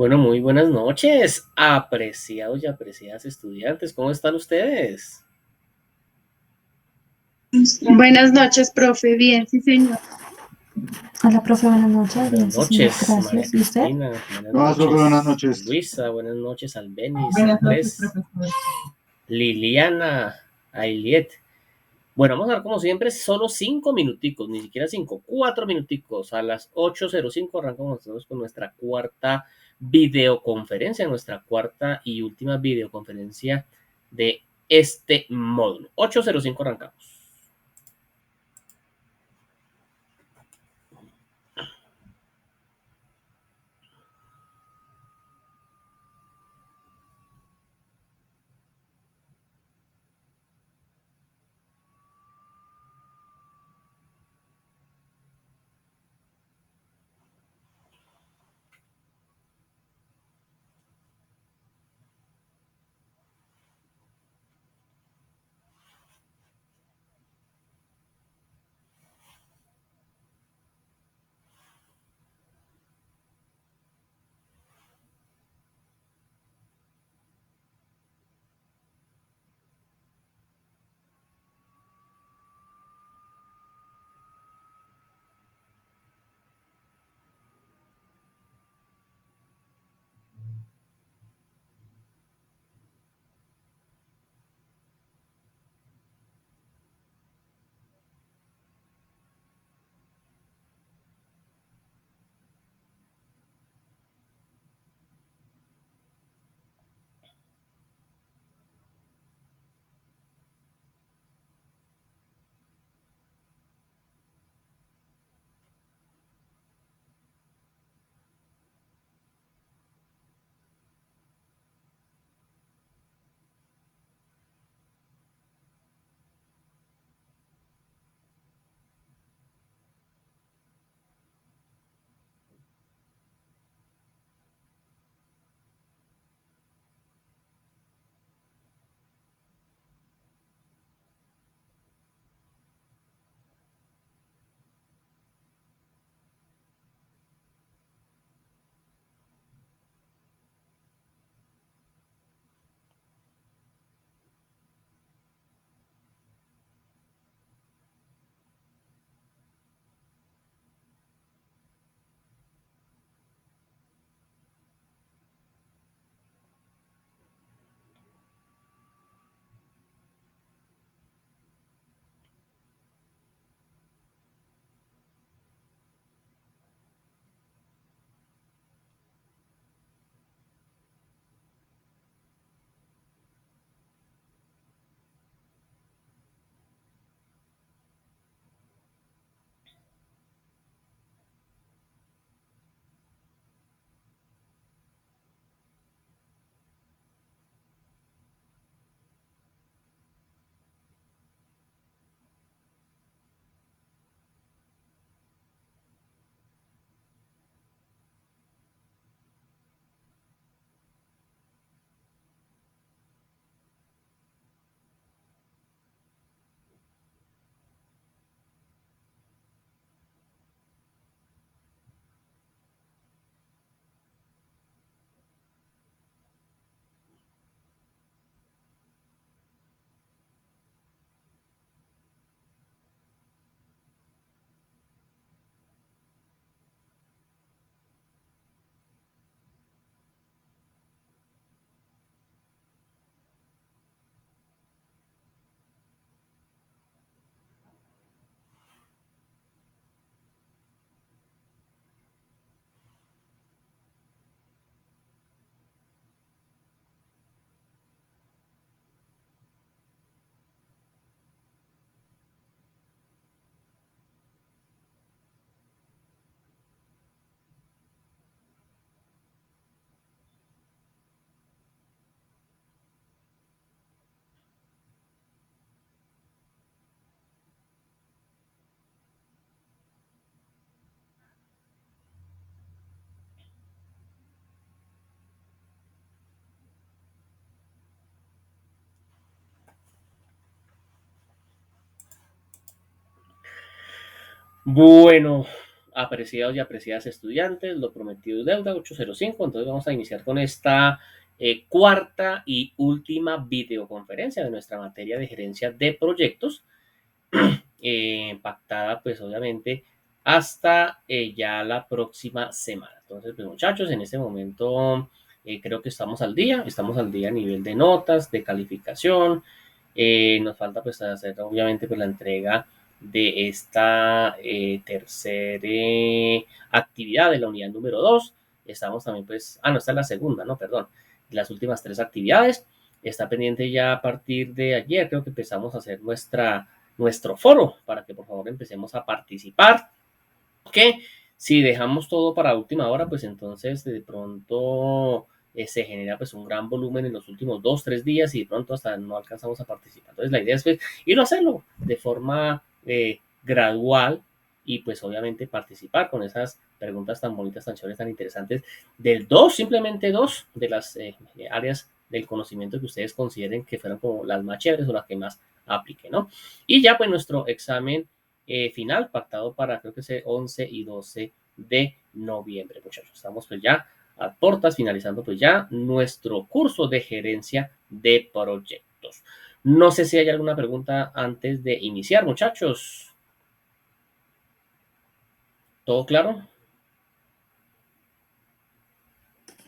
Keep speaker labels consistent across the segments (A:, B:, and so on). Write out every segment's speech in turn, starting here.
A: Bueno, muy buenas noches, apreciados y apreciadas estudiantes. ¿Cómo están ustedes?
B: Buenas noches, profe. Bien, sí, señor.
C: Hola, profe, buenas noches.
A: Buenas
C: Bien, sí, señor,
A: noches, María
C: gracias. ¿Y usted?
A: Cristina. Buenas
D: ¿Qué más, profe? Buenas
A: noches,
D: noches.
A: Luisa. Buenas noches, Albenis,
B: Buenas noches,
A: Andrés,
B: profesor.
A: Liliana, Ailiet. Bueno, vamos a ver como siempre, solo 5 minuticos, ni siquiera 5, 4 minuticos. A las 8:05 arrancamos nosotros con nuestra cuarta videoconferencia, nuestra cuarta y última videoconferencia de este módulo. 8:05 arrancamos. Bueno, apreciados y apreciadas estudiantes, lo prometido es deuda, 805. Entonces vamos a iniciar con esta cuarta y última videoconferencia de nuestra materia de gerencia de proyectos, pactada pues obviamente hasta ya la próxima semana. Entonces pues muchachos, en este momento creo que estamos al día a nivel de notas, de calificación. Nos falta pues hacer obviamente pues la entrega de esta tercera actividad de la unidad número 2. Estamos también pues, no, esta es la segunda, no, perdón, las últimas 3 actividades. Está pendiente ya a partir de ayer, creo que empezamos a hacer nuestro foro para que por favor empecemos a participar. Que si dejamos todo para última hora, pues entonces de pronto se genera pues un gran volumen en los últimos 2, 3 días y de pronto hasta no alcanzamos a participar. Entonces la idea es pues ir a hacerlo de forma gradual y pues obviamente participar con esas preguntas tan bonitas, tan chéveres, tan interesantes del 2, simplemente 2 de las áreas del conocimiento que ustedes consideren que fueron como las más chéveres o las que más apliquen, ¿no? Y ya pues nuestro examen final pactado para creo que es 11 y 12 de noviembre, muchachos. Estamos pues ya a portas, finalizando pues ya nuestro curso de gerencia de proyectos. No sé si hay alguna pregunta antes de iniciar, muchachos. ¿Todo claro?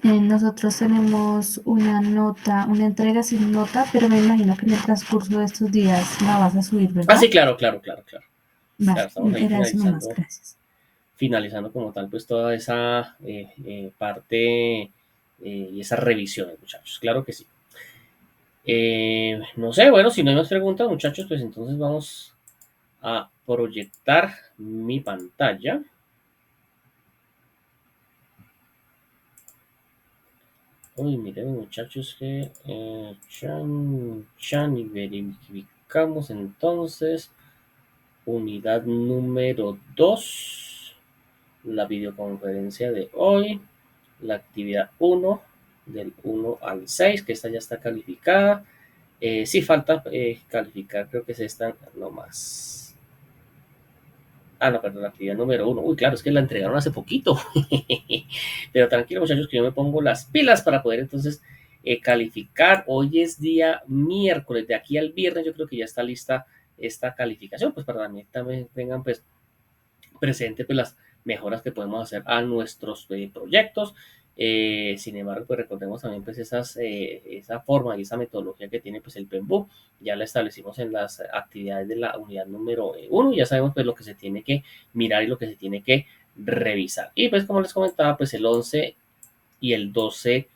C: Nosotros tenemos una nota, una entrega sin nota, pero me imagino que en el transcurso de estos días la vas a subir, ¿verdad?
A: Sí, claro.
C: Vale,
A: Estamos ahí
C: era eso nomás, gracias.
A: finalizando como tal pues toda esa parte y esas revisiones, muchachos. Claro que sí. No sé, bueno, si no hay más preguntas, muchachos, pues entonces vamos a proyectar mi pantalla. Uy, miren, muchachos, que y verificamos entonces unidad número 2, la videoconferencia de hoy, la actividad 1, del 1 al 6, que esta ya está calificada. Sí falta calificar, creo que es esta nomás. No, perdón, la actividad número 1. Uy, claro, es que la entregaron hace poquito. Pero tranquilo, muchachos, que yo me pongo las pilas para poder entonces calificar. Hoy es día miércoles, de aquí al viernes yo creo que ya está lista esta calificación, pues para que también tengan pues presente pues las mejoras que podemos hacer a nuestros proyectos. Sin embargo, pues recordemos también pues esa forma y esa metodología que tiene pues el PMBOK. Ya la establecimos en las actividades de la unidad número 1. Ya sabemos pues lo que se tiene que mirar y lo que se tiene que revisar. Y pues como les comentaba, pues el 11 y el 12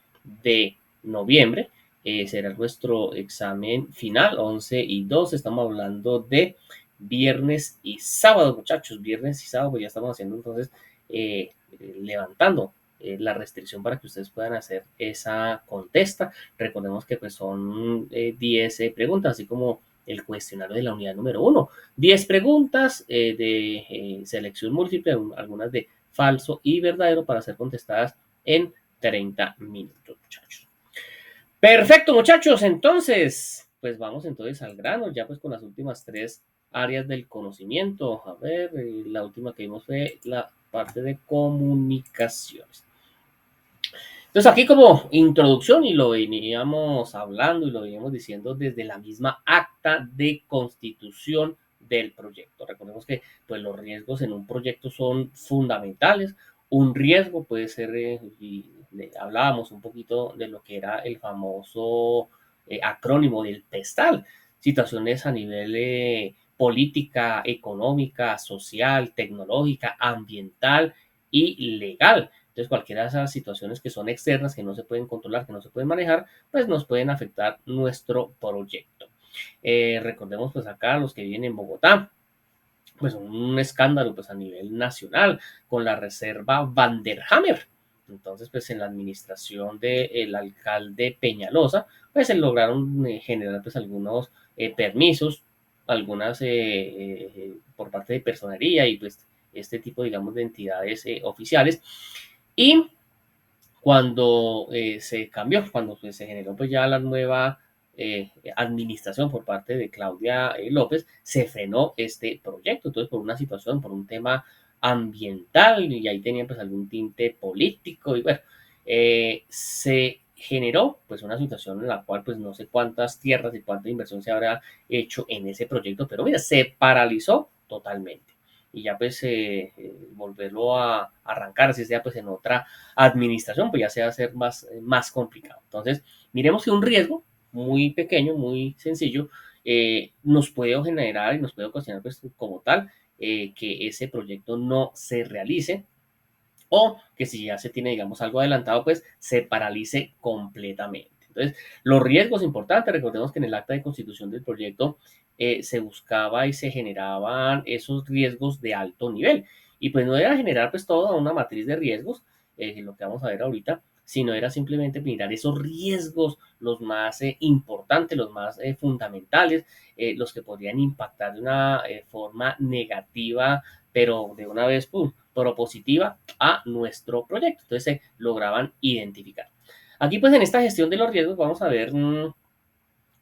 A: de noviembre será nuestro examen final, 11 y 12. Estamos hablando de viernes y sábado, muchachos. Viernes y sábado, pues ya estamos haciendo entonces, levantando la restricción para que ustedes puedan hacer esa contesta. Recordemos que pues son 10 preguntas, así como el cuestionario de la unidad número 1. 10 preguntas de selección múltiple, algunas de falso y verdadero, para ser contestadas en 30 minutos, muchachos. Perfecto, muchachos. Entonces, pues vamos entonces al grano, ya pues con las últimas 3 áreas del conocimiento. A ver, la última que vimos fue la parte de comunicaciones. Entonces aquí como introducción, y lo veníamos hablando y lo veníamos diciendo desde la misma acta de constitución del proyecto. Recordemos que pues los riesgos en un proyecto son fundamentales. Un riesgo puede ser, y hablábamos un poquito de lo que era el famoso acrónimo del PESTAL, situaciones a nivel política, económica, social, tecnológica, ambiental y legal. Entonces, cualquiera de esas situaciones que son externas, que no se pueden controlar, que no se pueden manejar, pues nos pueden afectar nuestro proyecto. Recordemos pues acá los que viven en Bogotá, pues un escándalo pues a nivel nacional con la reserva Vanderhammer. Entonces, pues en la administración del alcalde Peñalosa, pues se lograron generar pues algunos permisos, algunas por parte de personería y pues este tipo, digamos, de entidades oficiales. Y cuando se cambió, cuando pues, se generó pues ya la nueva administración por parte de Claudia López, se frenó este proyecto. Entonces, por una situación, por un tema ambiental, y ahí tenía pues algún tinte político, y bueno, se generó pues una situación en la cual pues no sé cuántas tierras y cuánta inversión se habrá hecho en ese proyecto, pero mira, se paralizó totalmente. Y ya pues volverlo a arrancar, si sea pues en otra administración, pues ya se va a hacer más complicado. Entonces, miremos que un riesgo muy pequeño, muy sencillo, nos puede generar y nos puede ocasionar pues como tal que ese proyecto no se realice, o que si ya se tiene, digamos, algo adelantado, pues se paralice completamente. Entonces, los riesgos importantes, recordemos que en el acta de constitución del proyecto se buscaba y se generaban esos riesgos de alto nivel. Y pues no era generar pues toda una matriz de riesgos, lo que vamos a ver ahorita, sino era simplemente mirar esos riesgos, los más importantes, los más fundamentales, los que podrían impactar de una forma negativa, pero de una vez, ¡pum!, propositiva a nuestro proyecto. Entonces se lograban identificar. Aquí pues en esta gestión de los riesgos vamos a ver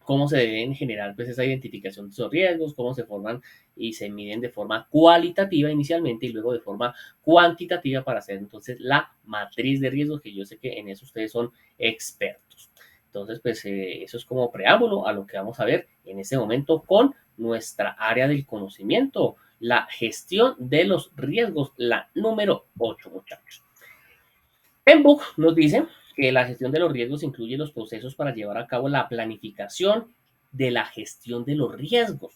A: cómo se deben generar pues esa identificación de esos riesgos, cómo se forman y se miden de forma cualitativa inicialmente y luego de forma cuantitativa para hacer entonces la matriz de riesgos, que yo sé que en eso ustedes son expertos. Entonces pues eso es como preámbulo a lo que vamos a ver en este momento con nuestra área del conocimiento, la gestión de los riesgos, la número 8, muchachos. Penbook nos dice que la gestión de los riesgos incluye los procesos para llevar a cabo la planificación de la gestión de los riesgos.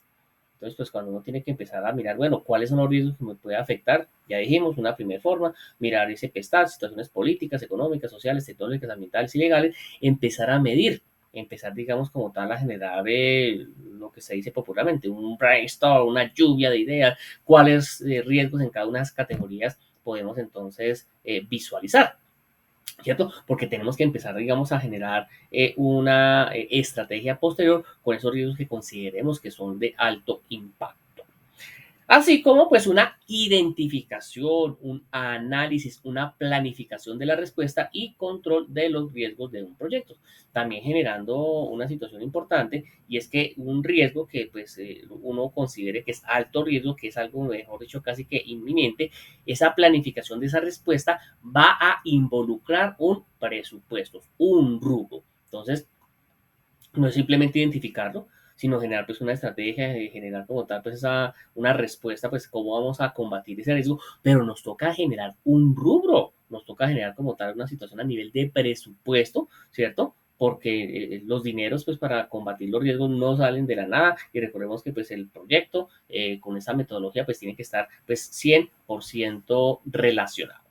A: Entonces, pues cuando uno tiene que empezar a mirar, bueno, cuáles son los riesgos que me pueden afectar, ya dijimos, una primera forma, mirar ese pestar, situaciones políticas, económicas, sociales, tecnológicas, ambientales y legales, empezar a medir, empezar, digamos, como tal, a generar lo que se dice popularmente, un brainstorm, una lluvia de ideas, cuáles riesgos en cada una de las categorías podemos entonces visualizar. ¿Cierto? Porque tenemos que empezar, digamos, a generar una estrategia posterior con esos riesgos que consideremos que son de alto impacto. Así como pues una identificación, un análisis, una planificación de la respuesta y control de los riesgos de un proyecto. También generando una situación importante, y es que un riesgo que pues uno considere que es alto riesgo, que es algo mejor dicho casi que inminente, esa planificación de esa respuesta va a involucrar un presupuesto, un rubro. Entonces, no es simplemente identificarlo, sino generar pues una estrategia, generar como tal pues una respuesta, pues cómo vamos a combatir ese riesgo, pero nos toca generar un rubro, nos toca generar como tal una situación a nivel de presupuesto, ¿cierto? Porque los dineros pues para combatir los riesgos no salen de la nada, y recordemos que pues el proyecto con esa metodología pues tiene que estar pues 100% relacionado.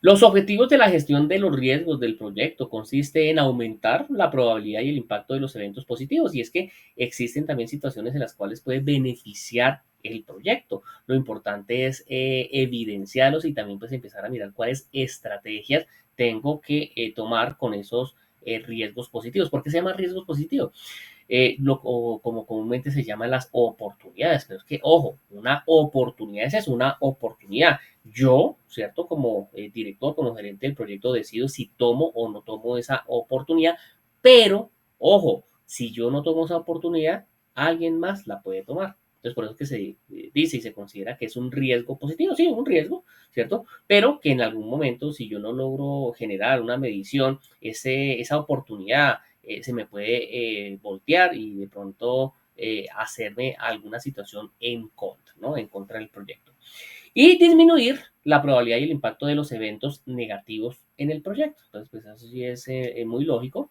A: Los objetivos de la gestión de los riesgos del proyecto consiste en aumentar la probabilidad y el impacto de los eventos positivos, y es que existen también situaciones en las cuales puede beneficiar el proyecto. Lo importante es evidenciarlos y también pues empezar a mirar cuáles estrategias tengo que tomar con esos riesgos positivos. ¿Por qué se llama riesgos positivos? O como comúnmente se llaman las oportunidades, pero es que, ojo, una oportunidad es eso, una oportunidad. Yo, ¿cierto? Como director, como gerente del proyecto, decido si tomo o no tomo esa oportunidad, pero, ojo, si yo no tomo esa oportunidad, alguien más la puede tomar. Entonces, por eso es que se dice y se considera que es un riesgo positivo, sí, un riesgo, ¿cierto? Pero que en algún momento, si yo no logro generar una medición, esa oportunidad se me puede voltear y de pronto hacerme alguna situación en contra, ¿no? En contra del proyecto. Y disminuir la probabilidad y el impacto de los eventos negativos en el proyecto. Entonces, pues eso sí es muy lógico.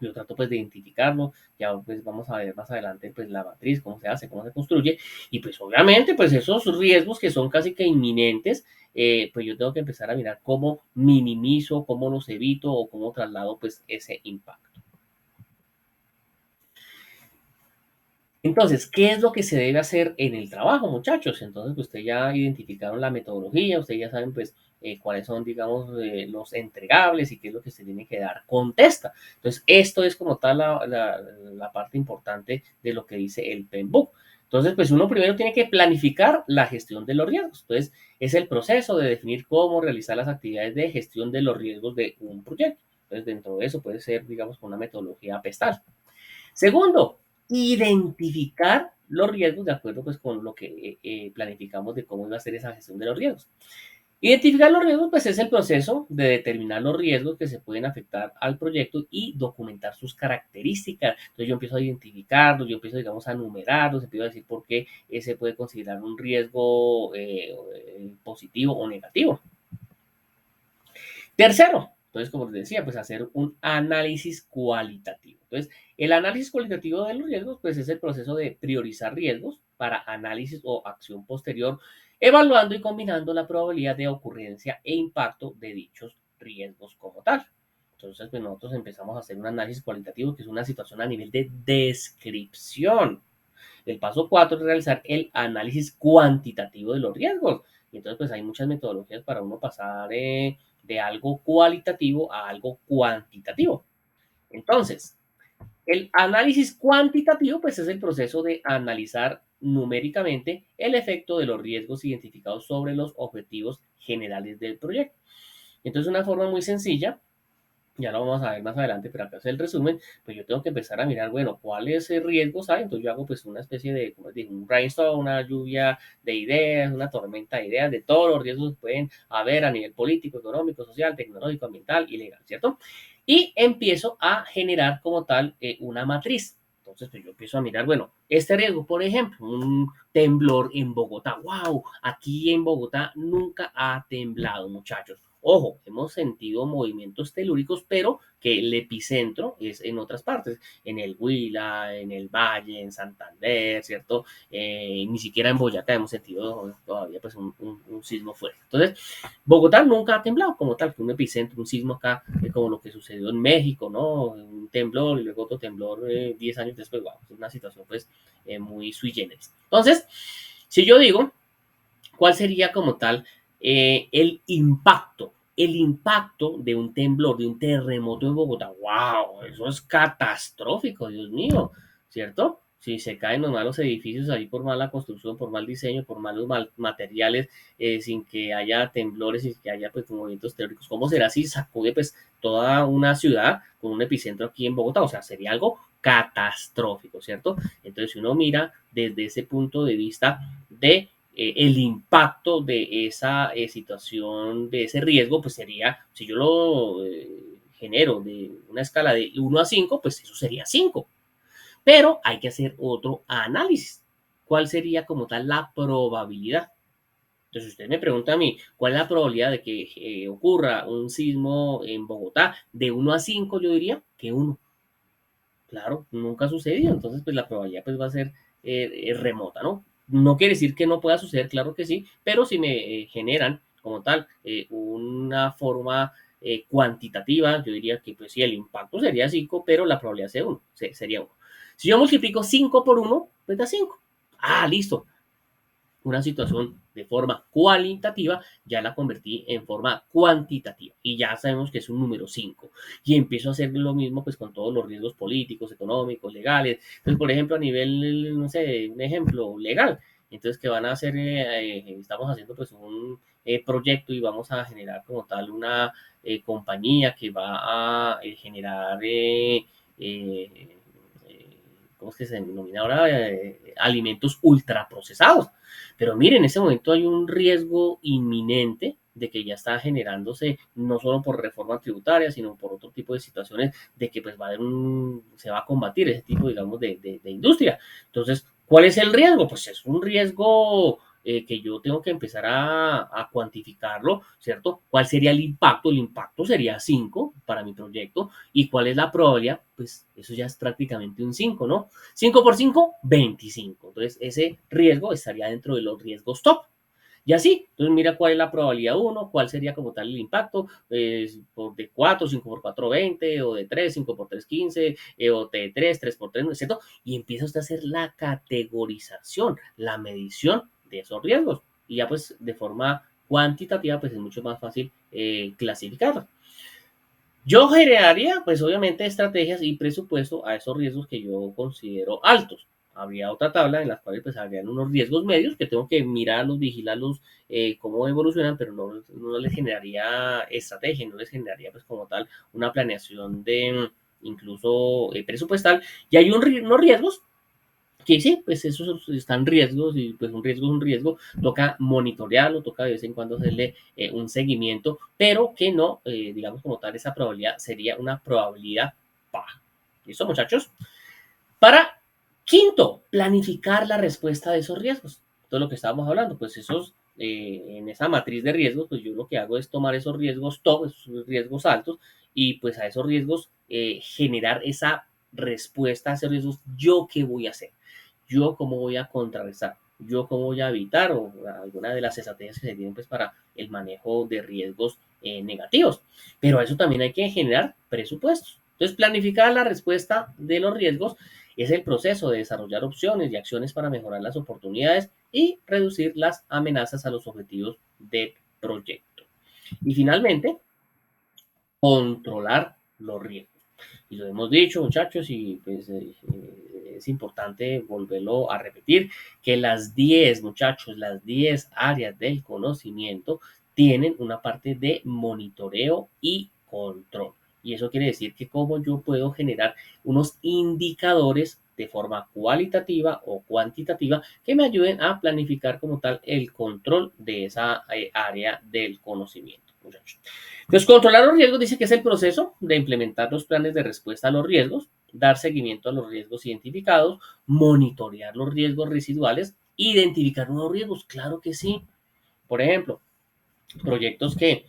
A: Yo trato pues de identificarlo, ya pues vamos a ver más adelante pues la matriz, cómo se hace, cómo se construye, y pues obviamente pues esos riesgos que son casi que inminentes, pues yo tengo que empezar a mirar cómo minimizo, cómo los evito o cómo traslado pues ese impacto. Entonces, ¿qué es lo que se debe hacer en el trabajo, muchachos? Entonces, pues, ustedes ya identificaron la metodología, ustedes ya saben, pues, cuáles son, digamos, los entregables y qué es lo que se tiene que dar contesta. Entonces, esto es como tal la parte importante de lo que dice el PMBOK. Entonces, pues, uno primero tiene que planificar la gestión de los riesgos. Entonces, es el proceso de definir cómo realizar las actividades de gestión de los riesgos de un proyecto. Entonces, dentro de eso puede ser, digamos, con una metodología PESTAL. Segundo, identificar los riesgos de acuerdo pues con lo que planificamos de cómo iba a ser esa gestión de los riesgos. Identificar los riesgos, pues es el proceso de determinar los riesgos que se pueden afectar al proyecto y documentar sus características. Entonces yo empiezo a identificarlos, yo empiezo, digamos, a numerarlos, empiezo a decir por qué ese puede considerar un riesgo positivo o negativo. Tercero, entonces, como les decía, pues hacer un análisis cualitativo. Entonces, el análisis cualitativo de los riesgos, pues es el proceso de priorizar riesgos para análisis o acción posterior, evaluando y combinando la probabilidad de ocurrencia e impacto de dichos riesgos como tal. Entonces, pues nosotros empezamos a hacer un análisis cualitativo, que es una situación a nivel de descripción. El paso 4 es realizar el análisis cuantitativo de los riesgos. Y entonces, pues hay muchas metodologías para uno pasar de algo cualitativo a algo cuantitativo. Entonces, el análisis cuantitativo, pues es el proceso de analizar numéricamente el efecto de los riesgos identificados sobre los objetivos generales del proyecto. Entonces, una forma muy sencilla, ya lo vamos a ver más adelante, pero acá es el resumen, pues yo tengo que empezar a mirar, bueno, cuáles riesgos hay, entonces yo hago pues una especie de, como les digo, un brainstorm, una lluvia de ideas, una tormenta de ideas de todos los riesgos que pueden haber a nivel político, económico, social, tecnológico, ambiental y legal, ¿cierto? Y empiezo a generar como tal una matriz. Entonces, pues yo empiezo a mirar, bueno, este riesgo, por ejemplo, un temblor en Bogotá. ¡Wow! Aquí en Bogotá nunca ha temblado, muchachos. Ojo, hemos sentido movimientos telúricos, pero que el epicentro es en otras partes, en el Huila, en el Valle, en Santander, ¿cierto? Ni siquiera en Boyacá hemos sentido todavía pues un sismo fuerte. Entonces, Bogotá nunca ha temblado como tal, que un epicentro, un sismo acá, como lo que sucedió en México, ¿no? Un temblor y luego otro temblor 10 años después, wow, es una situación pues muy sui generis. Entonces, si yo digo, ¿cuál sería como tal el impacto? El impacto de un temblor, de un terremoto en Bogotá. ¡Wow! Eso es catastrófico, Dios mío, ¿cierto? Si se caen los malos edificios ahí por mala construcción, por mal diseño, por malos materiales, sin que haya temblores, sin que haya pues movimientos teóricos, ¿cómo será si sacude pues toda una ciudad con un epicentro aquí en Bogotá? O sea, sería algo catastrófico, ¿cierto? Entonces, si uno mira desde ese punto de vista de el impacto de esa situación, de ese riesgo, pues sería, si yo lo genero de una escala de 1 a 5, pues eso sería 5. Pero hay que hacer otro análisis. ¿Cuál sería como tal la probabilidad? Entonces, usted me pregunta a mí, ¿cuál es la probabilidad de que ocurra un sismo en Bogotá? De 1 a 5, yo diría que 1. Claro, nunca ha sucedido, entonces pues la probabilidad pues va a ser remota, ¿no? No quiere decir que no pueda suceder, claro que sí, pero si me generan como tal una forma cuantitativa, yo diría que pues sí, el impacto sería 5, pero la probabilidad sería 1. Si yo multiplico 5 por 1, pues da 5. Ah, listo, una situación de forma cualitativa, ya la convertí en forma cuantitativa y ya sabemos que es un número 5 y empiezo a hacer lo mismo pues con todos los riesgos políticos, económicos, legales. Entonces, por ejemplo, a nivel, no sé, un ejemplo legal, entonces que van a hacer, estamos haciendo pues un proyecto y vamos a generar como tal una compañía que va a generar eh, ¿cómo es que se denomina ahora? Alimentos ultraprocesados. Pero miren, en ese momento hay un riesgo inminente de que ya está generándose, no solo por reforma tributaria, sino por otro tipo de situaciones, de que pues va a haber se va a combatir ese tipo, digamos, de industria. Entonces, ¿cuál es el riesgo? Pues es un riesgo que yo tengo que empezar a cuantificarlo, ¿cierto? ¿Cuál sería el impacto? El impacto sería 5 para mi proyecto. ¿Y cuál es la probabilidad? Pues eso ya es prácticamente un 5, ¿no? 5 por 5, 25. Entonces, ese riesgo estaría dentro de los riesgos top. Y así, entonces mira cuál es la probabilidad 1, cuál sería como tal el impacto, de 4, 5 por 4, 20, o de 3, 5 por 3, 15, o de 3, 3 por 3, ¿cierto? Y empieza usted a hacer la categorización, la medición de esos riesgos. Y ya pues de forma cuantitativa pues es mucho más fácil clasificarlo. Yo generaría, pues obviamente, estrategias y presupuesto a esos riesgos que yo considero altos. Habría otra tabla en la cual pues habrían unos riesgos medios que tengo que mirarlos, vigilarlos, cómo evolucionan, pero no les generaría estrategia, no les generaría pues como tal una planeación de incluso presupuestal. Y hay unos riesgos que sí, pues esos están riesgos y pues un riesgo es un riesgo, toca monitorearlo, toca de vez en cuando hacerle un seguimiento, pero que no, digamos como tal, esa probabilidad sería una probabilidad baja. ¿Listo, muchachos? Para quinto, planificar la respuesta de esos riesgos. Todo lo que estábamos hablando, pues esos, en esa matriz de riesgos, pues yo lo que hago es tomar esos riesgos top, esos riesgos altos, y pues a esos riesgos generar esa respuesta a esos riesgos. ¿Yo qué voy a hacer? ¿Yo cómo voy a contrarrestar? ¿Yo cómo voy a evitar? O alguna de las estrategias que se tienen pues para el manejo de riesgos negativos. Pero a eso también hay que generar presupuestos. Entonces, planificar la respuesta de los riesgos es el proceso de desarrollar opciones y acciones para mejorar las oportunidades y reducir las amenazas a los objetivos del proyecto. Y finalmente, controlar los riesgos. Y lo hemos dicho, muchachos, y pues es importante volverlo a repetir, que las 10, muchachos, las 10 áreas del conocimiento tienen una parte de monitoreo y control. Y eso quiere decir que cómo yo puedo generar unos indicadores de forma cualitativa o cuantitativa que me ayuden a planificar como tal el control de esa área del conocimiento, muchachos. Entonces, controlar los riesgos dice que es el proceso de implementar los planes de respuesta a los riesgos, dar seguimiento a los riesgos identificados, monitorear los riesgos residuales, identificar nuevos riesgos, claro que sí. Por ejemplo, proyectos que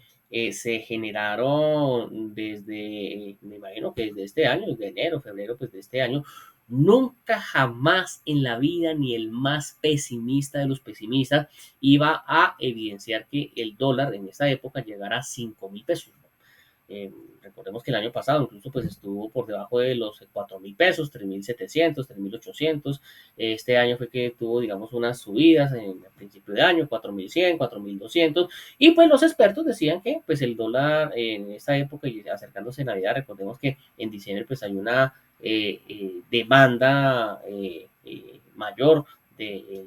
A: se generaron desde, me imagino que desde este año, desde enero, febrero, pues de este año, nunca jamás en la vida ni el más pesimista de los pesimistas iba a evidenciar que el dólar en esa época llegara a 5.000 pesos. Eh, Recordemos que el año pasado incluso pues estuvo por debajo de los 4.000 pesos, 3.700, 3.800. Este año fue que tuvo, digamos, unas subidas en el principio de año, 4.100, 4.200. Y pues los expertos decían que pues el dólar en esta época y acercándose a Navidad, recordemos que en diciembre pues hay una demanda mayor de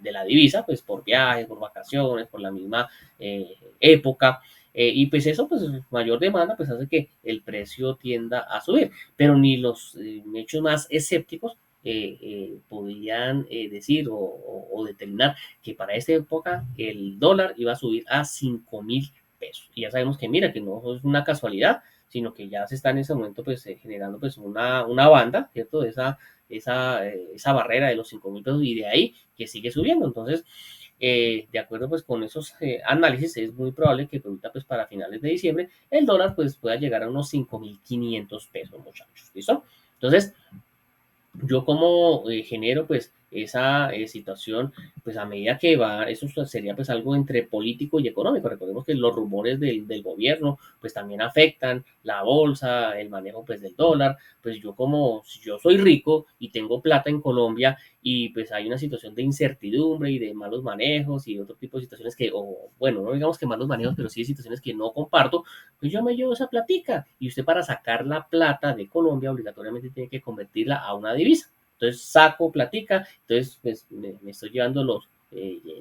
A: la divisa, pues por viajes, por vacaciones, por la misma época. Y pues eso, pues mayor demanda, pues hace que el precio tienda a subir. Pero ni los hechos más escépticos podían decir o determinar que para esta época el dólar iba a subir a 5.000 pesos. Y ya sabemos que mira, que no es una casualidad, sino que ya se está en ese momento pues generando pues una banda, ¿cierto? Esa barrera de los 5.000 pesos y de ahí que sigue subiendo. Entonces, de acuerdo pues con esos análisis, es muy probable que ahorita pues para finales de diciembre el dólar pues pueda llegar a unos 5.500 pesos, muchachos, ¿listo? Entonces, yo como genero pues esa situación, pues a medida que va, eso sería pues algo entre político y económico. Recordemos que los rumores del gobierno pues también afectan la bolsa, el manejo pues del dólar. Pues yo como, si yo soy rico y tengo plata en Colombia y pues hay una situación de incertidumbre y de malos manejos y otro tipo de situaciones que, o bueno, no digamos que malos manejos, pero sí de situaciones que no comparto, pues yo me llevo esa platica y usted para sacar la plata de Colombia obligatoriamente tiene que convertirla a una divisa. Entonces saco platica, entonces pues me estoy llevando los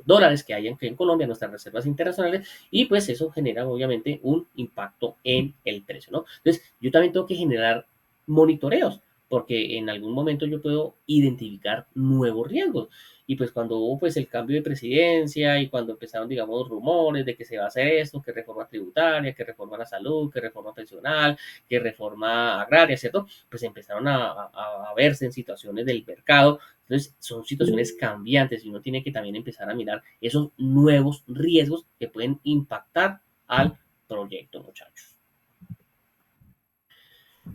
A: dólares que hay en Colombia, nuestras reservas internacionales, y pues eso genera obviamente un impacto en el precio, ¿no? Entonces yo también tengo que generar monitoreos, porque en algún momento yo puedo identificar nuevos riesgos. Y pues cuando hubo pues el cambio de presidencia y cuando empezaron, digamos, rumores de que se va a hacer esto, que reforma tributaria, que reforma la salud, que reforma pensional, que reforma agraria, ¿cierto? Pues empezaron a verse en situaciones del mercado. Entonces son situaciones cambiantes y uno tiene que también empezar a mirar esos nuevos riesgos que pueden impactar al proyecto, muchachos.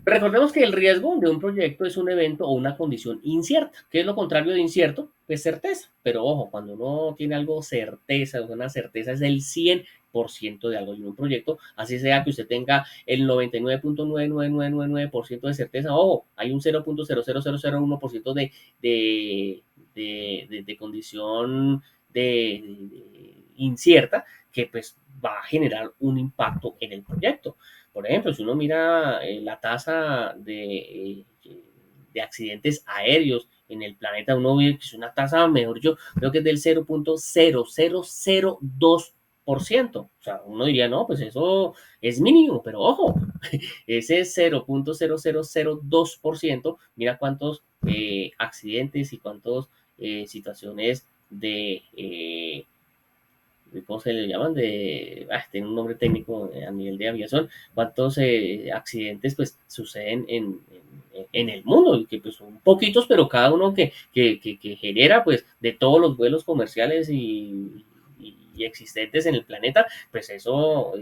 A: Recordemos que el riesgo de un proyecto es un evento o una condición incierta. ¿Qué es lo contrario de incierto? Pues certeza. Pero ojo, cuando uno tiene algo certeza, una certeza es el 100% de algo en un proyecto, así sea que usted tenga el 99.99999% de certeza, ojo, hay un 0.00001% de condición incierta que pues va a generar un impacto en el proyecto. Por ejemplo, si uno mira la tasa de accidentes aéreos en el planeta, uno ve que es una tasa, mejor yo creo que es del 0.0002%. O sea, uno diría, no, pues eso es mínimo, pero ojo, ese 0.0002%, mira cuántos accidentes y cuántas situaciones ¿cómo se le llaman? Tiene un nombre técnico a nivel de aviación, cuántos accidentes pues suceden en el mundo, y que pues son poquitos, pero cada uno que genera pues de todos los vuelos comerciales y existentes en el planeta, pues eso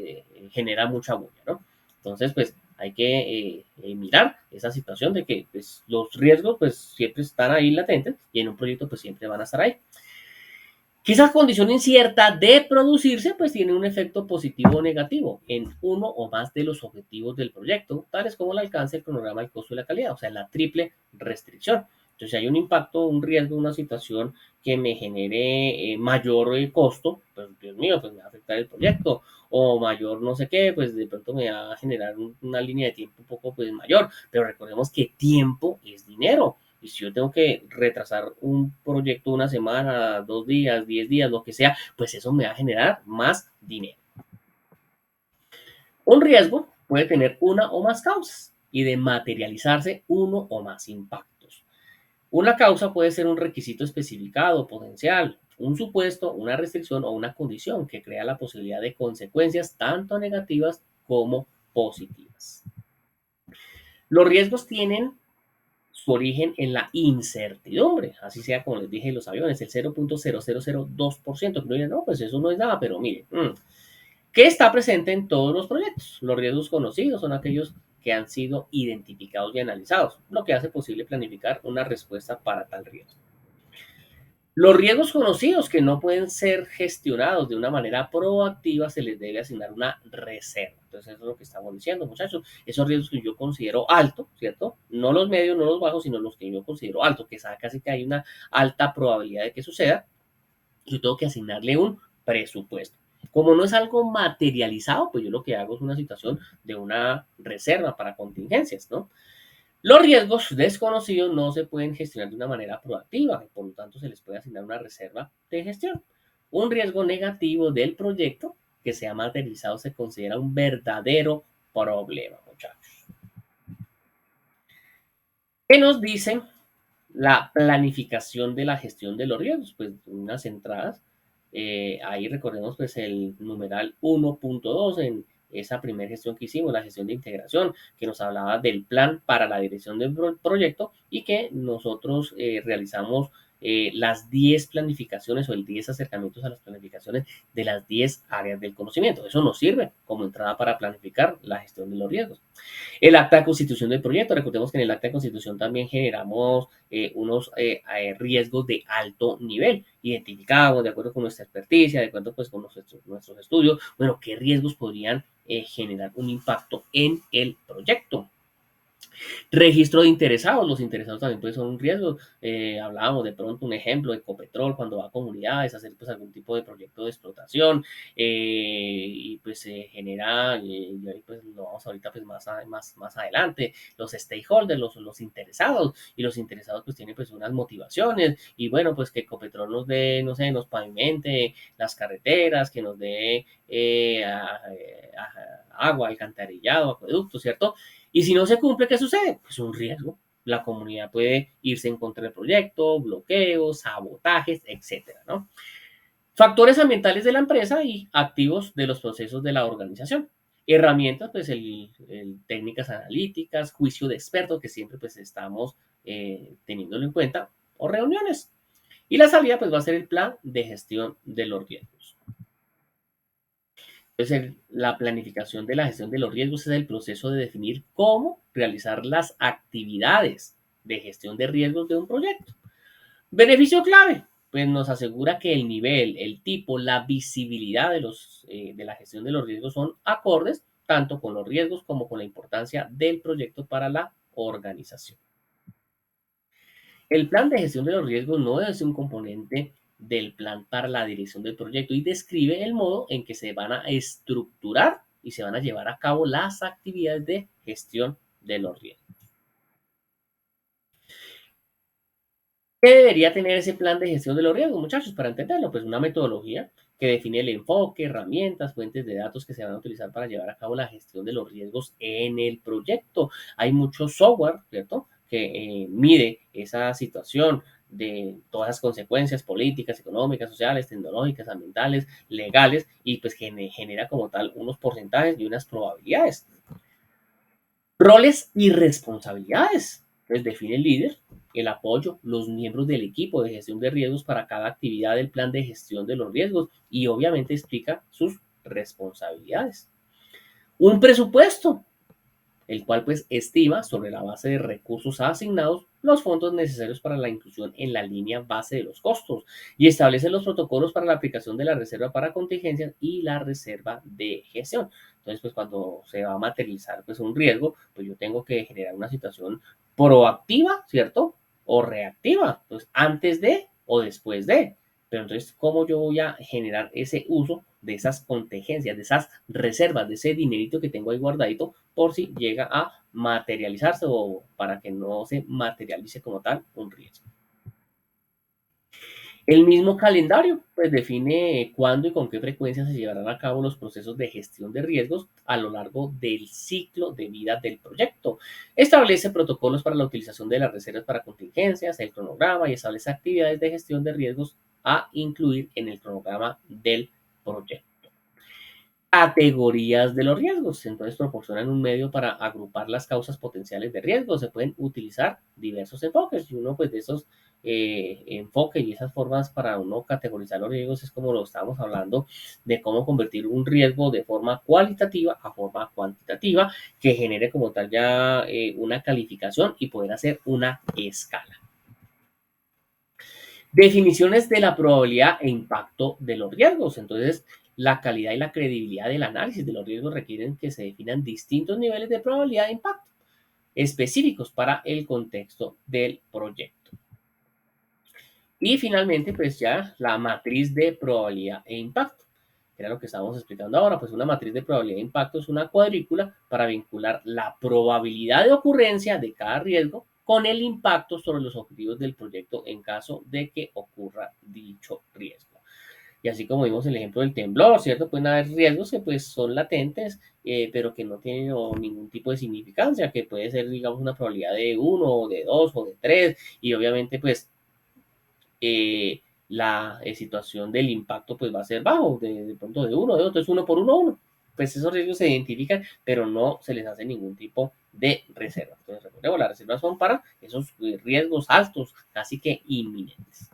A: genera mucha bulla, ¿no? Entonces, pues hay que mirar esa situación de que pues, los riesgos pues siempre están ahí latentes y en un proyecto pues siempre van a estar ahí. Que esa condición incierta de producirse, pues tiene un efecto positivo o negativo en uno o más de los objetivos del proyecto, tales como el alcance, el cronograma, el costo y la calidad, o sea, la triple restricción. Entonces, si hay un impacto, un riesgo, una situación que me genere mayor costo, pues Dios mío, pues me va a afectar el proyecto, o mayor no sé qué, pues de pronto me va a generar una línea de tiempo un poco pues mayor, pero recordemos que tiempo es dinero. Y si yo tengo que retrasar un proyecto una semana, 2 días, 10 días, lo que sea, pues eso me va a generar más dinero. Un riesgo puede tener una o más causas y de materializarse uno o más impactos. Una causa puede ser un requisito especificado, potencial, un supuesto, una restricción o una condición que crea la posibilidad de consecuencias tanto negativas como positivas. Los riesgos tienen su origen en la incertidumbre, así sea como les dije los aviones, el 0.0002%, que uno dirá, no, pues eso no es nada, pero miren, ¿qué está presente en todos los proyectos? Los riesgos conocidos son aquellos que han sido identificados y analizados, lo que hace posible planificar una respuesta para tal riesgo. Los riesgos conocidos que no pueden ser gestionados de una manera proactiva se les debe asignar una reserva. Entonces, eso es lo que estamos diciendo, muchachos. Esos riesgos que yo considero altos, ¿cierto? No los medios, no los bajos, sino los que yo considero altos, que casi que hay una alta probabilidad de que suceda. Yo tengo que asignarle un presupuesto. Como no es algo materializado, pues yo lo que hago es una situación de una reserva para contingencias, ¿no? Los riesgos desconocidos no se pueden gestionar de una manera proactiva, por lo tanto se les puede asignar una reserva de gestión. Un riesgo negativo del proyecto que sea materializado se considera un verdadero problema, muchachos. ¿Qué nos dice la planificación de la gestión de los riesgos? Pues unas entradas. Ahí recordemos pues el numeral 1.2 en esa primera gestión que hicimos, la gestión de integración, que nos hablaba del plan para la dirección del proyecto y que nosotros realizamos las 10 planificaciones o el 10 acercamientos a las planificaciones de las 10 áreas del conocimiento. Eso nos sirve como entrada para planificar la gestión de los riesgos. El acta de constitución del proyecto, recordemos que en el acta de constitución también generamos unos riesgos de alto nivel, identificamos de acuerdo con nuestra experticia, de acuerdo pues con nuestros estudios, bueno, qué riesgos podrían generar un impacto en el proyecto. Registro de interesados, los interesados también pues, son un riesgo. Hablábamos de pronto un ejemplo de Ecopetrol cuando va a comunidades a hacer pues algún tipo de proyecto de explotación y pues se genera, y ahí pues lo vamos ahorita pues más adelante, los stakeholders, los interesados, y los interesados pues tienen pues unas motivaciones y bueno pues que Ecopetrol nos dé, no sé, nos pavimente las carreteras, que nos dé agua, alcantarillado, acueducto, ¿cierto? Y si no se cumple, ¿qué sucede? Pues un riesgo. La comunidad puede irse en contra del proyecto, bloqueos, sabotajes, etcétera, ¿no? Factores ambientales de la empresa y activos de los procesos de la organización. Herramientas, pues técnicas analíticas, juicio de expertos, que siempre pues estamos teniéndolo en cuenta, o reuniones. Y la salida pues va a ser el plan de gestión de los riesgos. Entonces, la planificación de la gestión de los riesgos es el proceso de definir cómo realizar las actividades de gestión de riesgos de un proyecto. Beneficio clave, pues nos asegura que el nivel, el tipo, la visibilidad de la gestión de los riesgos son acordes tanto con los riesgos como con la importancia del proyecto para la organización. El plan de gestión de los riesgos no es un componente del plan para la dirección del proyecto y describe el modo en que se van a estructurar y se van a llevar a cabo las actividades de gestión de los riesgos. ¿Qué debería tener ese plan de gestión de los riesgos, muchachos, para entenderlo? Pues una metodología que define el enfoque, herramientas, fuentes de datos que se van a utilizar para llevar a cabo la gestión de los riesgos en el proyecto. Hay mucho software, ¿cierto?, que mide esa situación de todas las consecuencias políticas, económicas, sociales, tecnológicas, ambientales, legales, y pues genera como tal unos porcentajes y unas probabilidades. Roles y responsabilidades. Pues define el líder, el apoyo, los miembros del equipo de gestión de riesgos para cada actividad del plan de gestión de los riesgos y obviamente explica sus responsabilidades. Un presupuesto, el cual pues estima sobre la base de recursos asignados los fondos necesarios para la inclusión en la línea base de los costos y establece los protocolos para la aplicación de la reserva para contingencias y la reserva de gestión. Entonces, pues cuando se va a materializar pues un riesgo, pues yo tengo que generar una situación proactiva, ¿cierto? O reactiva, entonces antes de o después de. Pero entonces, ¿cómo yo voy a generar ese uso de esas contingencias, de esas reservas, de ese dinerito que tengo ahí guardadito por si llega a materializarse o para que no se materialice como tal un riesgo? El mismo calendario pues define cuándo y con qué frecuencia se llevarán a cabo los procesos de gestión de riesgos a lo largo del ciclo de vida del proyecto. Establece protocolos para la utilización de las reservas para contingencias, el cronograma y establece actividades de gestión de riesgos a incluir en el cronograma del proyecto. Categorías de los riesgos. Entonces proporcionan un medio para agrupar las causas potenciales de riesgo. Se pueden utilizar diversos enfoques y uno pues de esos enfoques y esas formas para uno categorizar los riesgos es como lo estábamos hablando de cómo convertir un riesgo de forma cualitativa a forma cuantitativa que genere como tal ya una calificación y poder hacer una escala. Definiciones de la probabilidad e impacto de los riesgos. Entonces, la calidad y la credibilidad del análisis de los riesgos requieren que se definan distintos niveles de probabilidad de impacto específicos para el contexto del proyecto. Y finalmente, pues ya la matriz de probabilidad e impacto. Era lo que estábamos explicando ahora, pues una matriz de probabilidad de impacto es una cuadrícula para vincular la probabilidad de ocurrencia de cada riesgo con el impacto sobre los objetivos del proyecto en caso de que ocurra dicho riesgo. Y así como vimos el ejemplo del temblor, ¿cierto? Pueden haber riesgos que pues son latentes, pero que no tienen ningún tipo de significancia, que puede ser, digamos, una probabilidad de 1 o de 2 o de 3, y obviamente pues la situación del impacto pues va a ser bajo, de pronto de 1, de otro, es 1 por 1, 1. Pues esos riesgos se identifican, pero no se les hace ningún tipo de reserva. Entonces, recordemos, las reservas son para esos riesgos altos, casi que inminentes.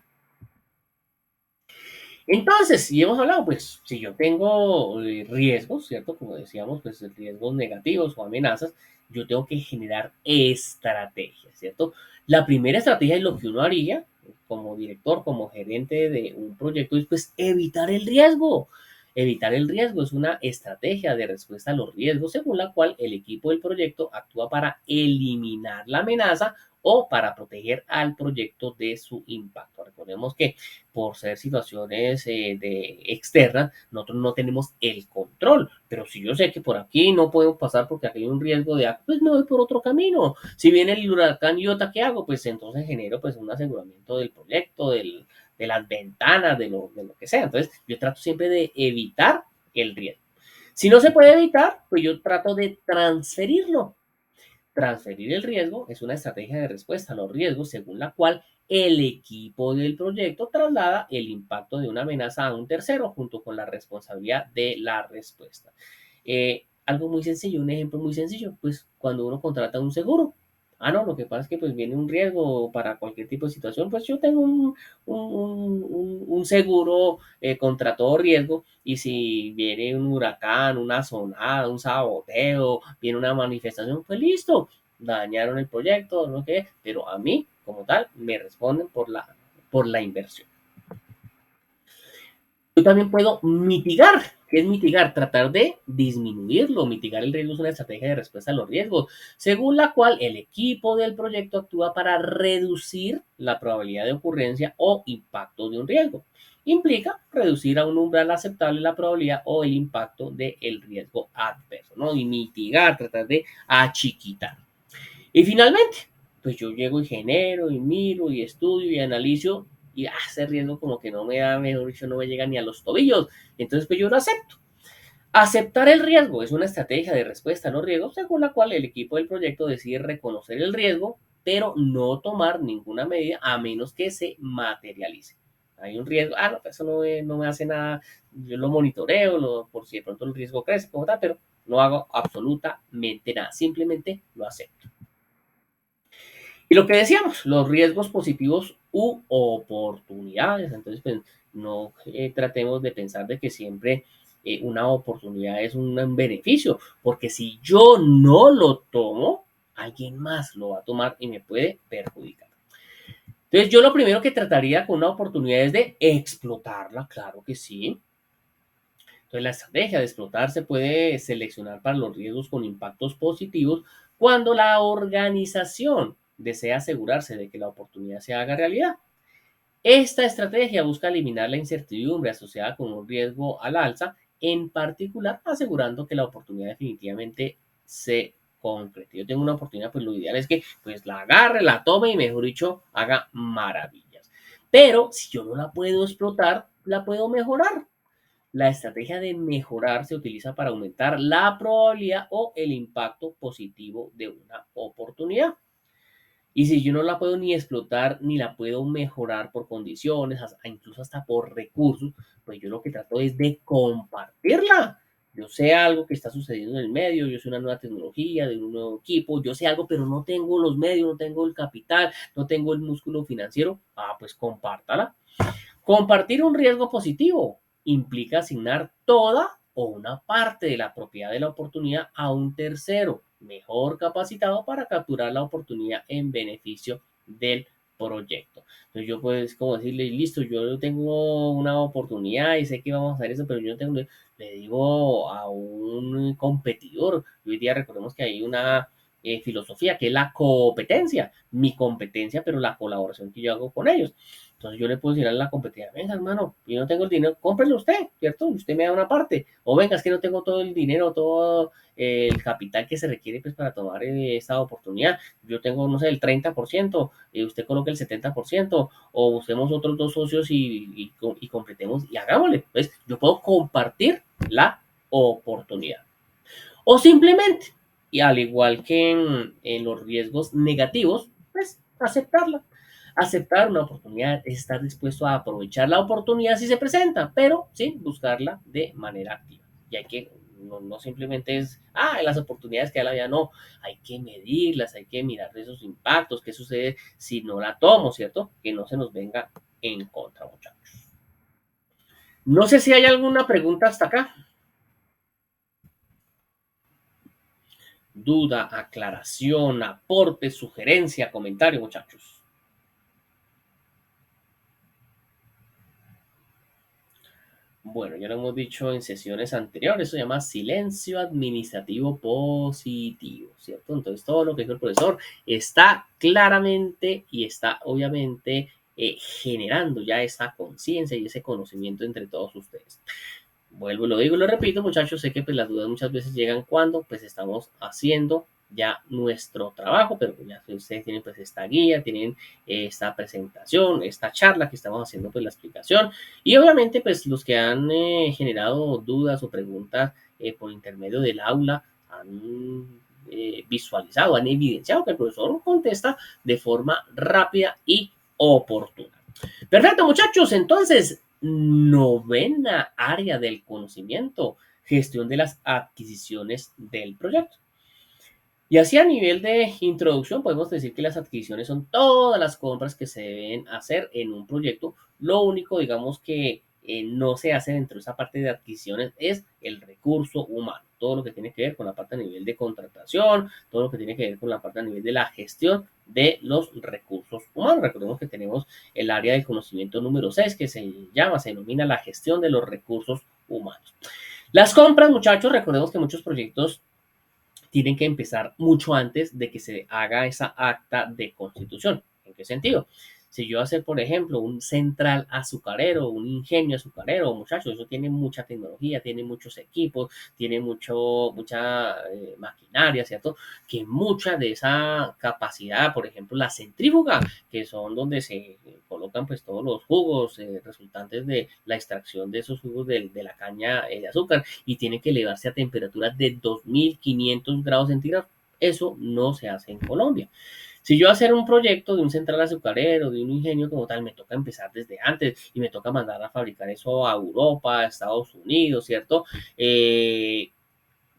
A: Entonces, si hemos hablado, pues, si yo tengo riesgos, ¿cierto? Como decíamos, pues, riesgos negativos o amenazas, yo tengo que generar estrategias, ¿cierto? La primera estrategia es lo que uno haría como director, como gerente de un proyecto, es pues evitar el riesgo. Evitar el riesgo es una estrategia de respuesta a los riesgos según la cual el equipo del proyecto actúa para eliminar la amenaza o para proteger al proyecto de su impacto. Recordemos que por ser situaciones externas, nosotros no tenemos el control. Pero si yo sé que por aquí no puedo pasar porque aquí hay un riesgo de agua, pues me voy por otro camino. Si viene el huracán Iota, ¿qué hago? Pues entonces genero pues un aseguramiento del proyecto, de las ventanas, de lo que sea. Entonces yo trato siempre de evitar el riesgo. Si no se puede evitar, pues yo trato de transferirlo. Transferir el riesgo es una estrategia de respuesta a los riesgos según la cual el equipo del proyecto traslada el impacto de una amenaza a un tercero junto con la responsabilidad de la respuesta. Algo muy sencillo, un ejemplo muy sencillo, pues cuando uno contrata un seguro. Ah, no, lo que pasa es que pues viene un riesgo para cualquier tipo de situación, pues yo tengo un seguro contra todo riesgo y si viene un huracán, una sonada, un saboteo, viene una manifestación, pues listo, dañaron el proyecto, no sé, pero a mí como tal me responden por la inversión. Yo también puedo mitigar. ¿Qué es mitigar? Tratar de disminuirlo. Mitigar el riesgo es una estrategia de respuesta a los riesgos, según la cual el equipo del proyecto actúa para reducir la probabilidad de ocurrencia o impacto de un riesgo. Implica reducir a un umbral aceptable la probabilidad o el impacto del riesgo adverso, ¿no? Y mitigar, tratar de achiquitar. Y finalmente, pues yo llego y genero y miro y estudio y analizo y ese riesgo como que no me da, mejor dicho, no me llega ni a los tobillos. Entonces, pues yo lo acepto. Aceptar el riesgo es una estrategia de respuesta a los riesgos según la cual el equipo del proyecto decide reconocer el riesgo pero no tomar ninguna medida a menos que se materialice. Hay un riesgo, no, pues eso no me hace nada, yo lo monitoreo, por si de pronto el riesgo crece como tal, pero no hago absolutamente nada, simplemente lo acepto. Y lo que decíamos, los riesgos positivos u oportunidades. Entonces, pues no tratemos de pensar de que siempre una oportunidad es un beneficio, porque si yo no lo tomo, alguien más lo va a tomar y me puede perjudicar. Entonces, yo lo primero que trataría con una oportunidad es de explotarla, claro que sí. Entonces, la estrategia de explotar se puede seleccionar para los riesgos con impactos positivos cuando la organización desea asegurarse de que la oportunidad se haga realidad. Esta estrategia busca eliminar la incertidumbre asociada con un riesgo al alza, en particular asegurando que la oportunidad definitivamente se concrete. Yo tengo una oportunidad, pues lo ideal es que pues la agarre, la tome y mejor dicho, haga maravillas. Pero si yo no la puedo explotar, la puedo mejorar. La estrategia de mejorar se utiliza para aumentar la probabilidad o el impacto positivo de una oportunidad. Y si yo no la puedo ni explotar, ni la puedo mejorar por condiciones, incluso hasta por recursos, pues yo lo que trato es de compartirla. Yo sé algo que está sucediendo en el medio, yo sé una nueva tecnología, de un nuevo equipo, yo sé algo, pero no tengo los medios, no tengo el capital, no tengo el músculo financiero. Pues compártala. Compartir un riesgo positivo implica asignar toda o una parte de la propiedad de la oportunidad a un tercero mejor capacitado para capturar la oportunidad en beneficio del proyecto. Entonces yo pues como decirle, listo, yo tengo una oportunidad y sé que vamos a hacer eso, pero yo no tengo, le digo a un competidor, hoy día recordemos que hay una filosofía que es la competencia, mi competencia, pero la colaboración que yo hago con ellos. Entonces yo le puedo decir a la competencia, venga hermano, yo no tengo el dinero, cómprelo usted, ¿cierto? Usted me da una parte. O venga, es que no tengo todo el dinero, todo el capital que se requiere pues, para tomar esta oportunidad. Yo tengo, no sé, el 30%, usted coloque el 70%, o busquemos otros dos socios y completemos y hagámosle. Pues yo puedo compartir la oportunidad. O simplemente, y al igual que en los riesgos negativos, pues aceptarla. Aceptar una oportunidad es estar dispuesto a aprovechar la oportunidad si se presenta, pero sin buscarla de manera activa. Y hay que, no simplemente es, las oportunidades que da la vida, no, hay que medirlas, hay que mirar esos impactos, qué sucede si no la tomo, ¿cierto? Que no se nos venga en contra, muchachos. No sé si hay alguna pregunta hasta acá. Duda, aclaración, aporte, sugerencia, comentario, muchachos. Bueno, ya lo hemos dicho en sesiones anteriores, eso se llama silencio administrativo positivo, ¿cierto? Entonces, todo lo que dijo el profesor está claramente y está obviamente generando ya esa conciencia y ese conocimiento entre todos ustedes. Vuelvo, lo digo y lo repito, muchachos, sé que pues, las dudas muchas veces llegan cuando pues estamos haciendo ya nuestro trabajo, pero ya ustedes tienen pues esta guía, tienen esta presentación, esta charla que estamos haciendo pues la explicación y obviamente pues los que han generado dudas o preguntas por intermedio del aula han visualizado, han evidenciado que el profesor contesta de forma rápida y oportuna. Perfecto, muchachos, entonces novena área del conocimiento, gestión de las adquisiciones del proyecto. Y así a nivel de introducción podemos decir que las adquisiciones son todas las compras que se deben hacer en un proyecto. Lo único, digamos, que no se hace dentro de esa parte de adquisiciones es el recurso humano. Todo lo que tiene que ver con la parte a nivel de contratación, todo lo que tiene que ver con la parte a nivel de la gestión de los recursos humanos. Recordemos que tenemos el área del conocimiento número 6 que se denomina la gestión de los recursos humanos. Las compras, muchachos, recordemos que muchos proyectos tienen que empezar mucho antes de que se haga esa acta de constitución. ¿En qué sentido? Si yo hacer, por ejemplo, un central azucarero, un ingenio azucarero, muchachos, eso tiene mucha tecnología, tiene muchos equipos, tiene mucha maquinaria, ¿cierto? Que mucha de esa capacidad, por ejemplo, la centrífuga, que son donde se colocan pues todos los jugos resultantes de la extracción de esos jugos de la caña de azúcar y tiene que elevarse a temperaturas de 2500 grados centígrados, Eso no se hace en Colombia. Si yo hacer un proyecto de un central azucarero, de un ingenio como tal, me toca empezar desde antes y me toca mandar a fabricar eso a Europa, a Estados Unidos, ¿cierto?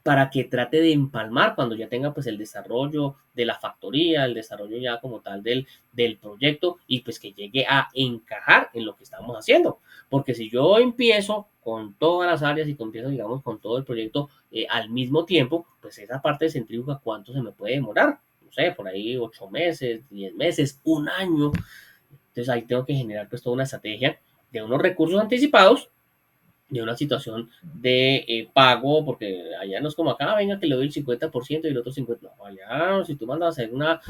A: Para que trate de empalmar cuando ya tenga pues el desarrollo de la factoría, el desarrollo ya como tal del proyecto y pues que llegue a encajar en lo que estamos haciendo. Porque si yo empiezo con todas las áreas y empiezo digamos con todo el proyecto al mismo tiempo, pues esa parte de centrífuga, ¿cuánto se me puede demorar? No sé, por ahí 8 meses, 10 meses, un año. Entonces ahí tengo que generar pues toda una estrategia de unos recursos anticipados, de una situación de pago, porque allá no es como acá, venga que le doy el 50% y el otro 50%. No, allá si tú mandas a hacer una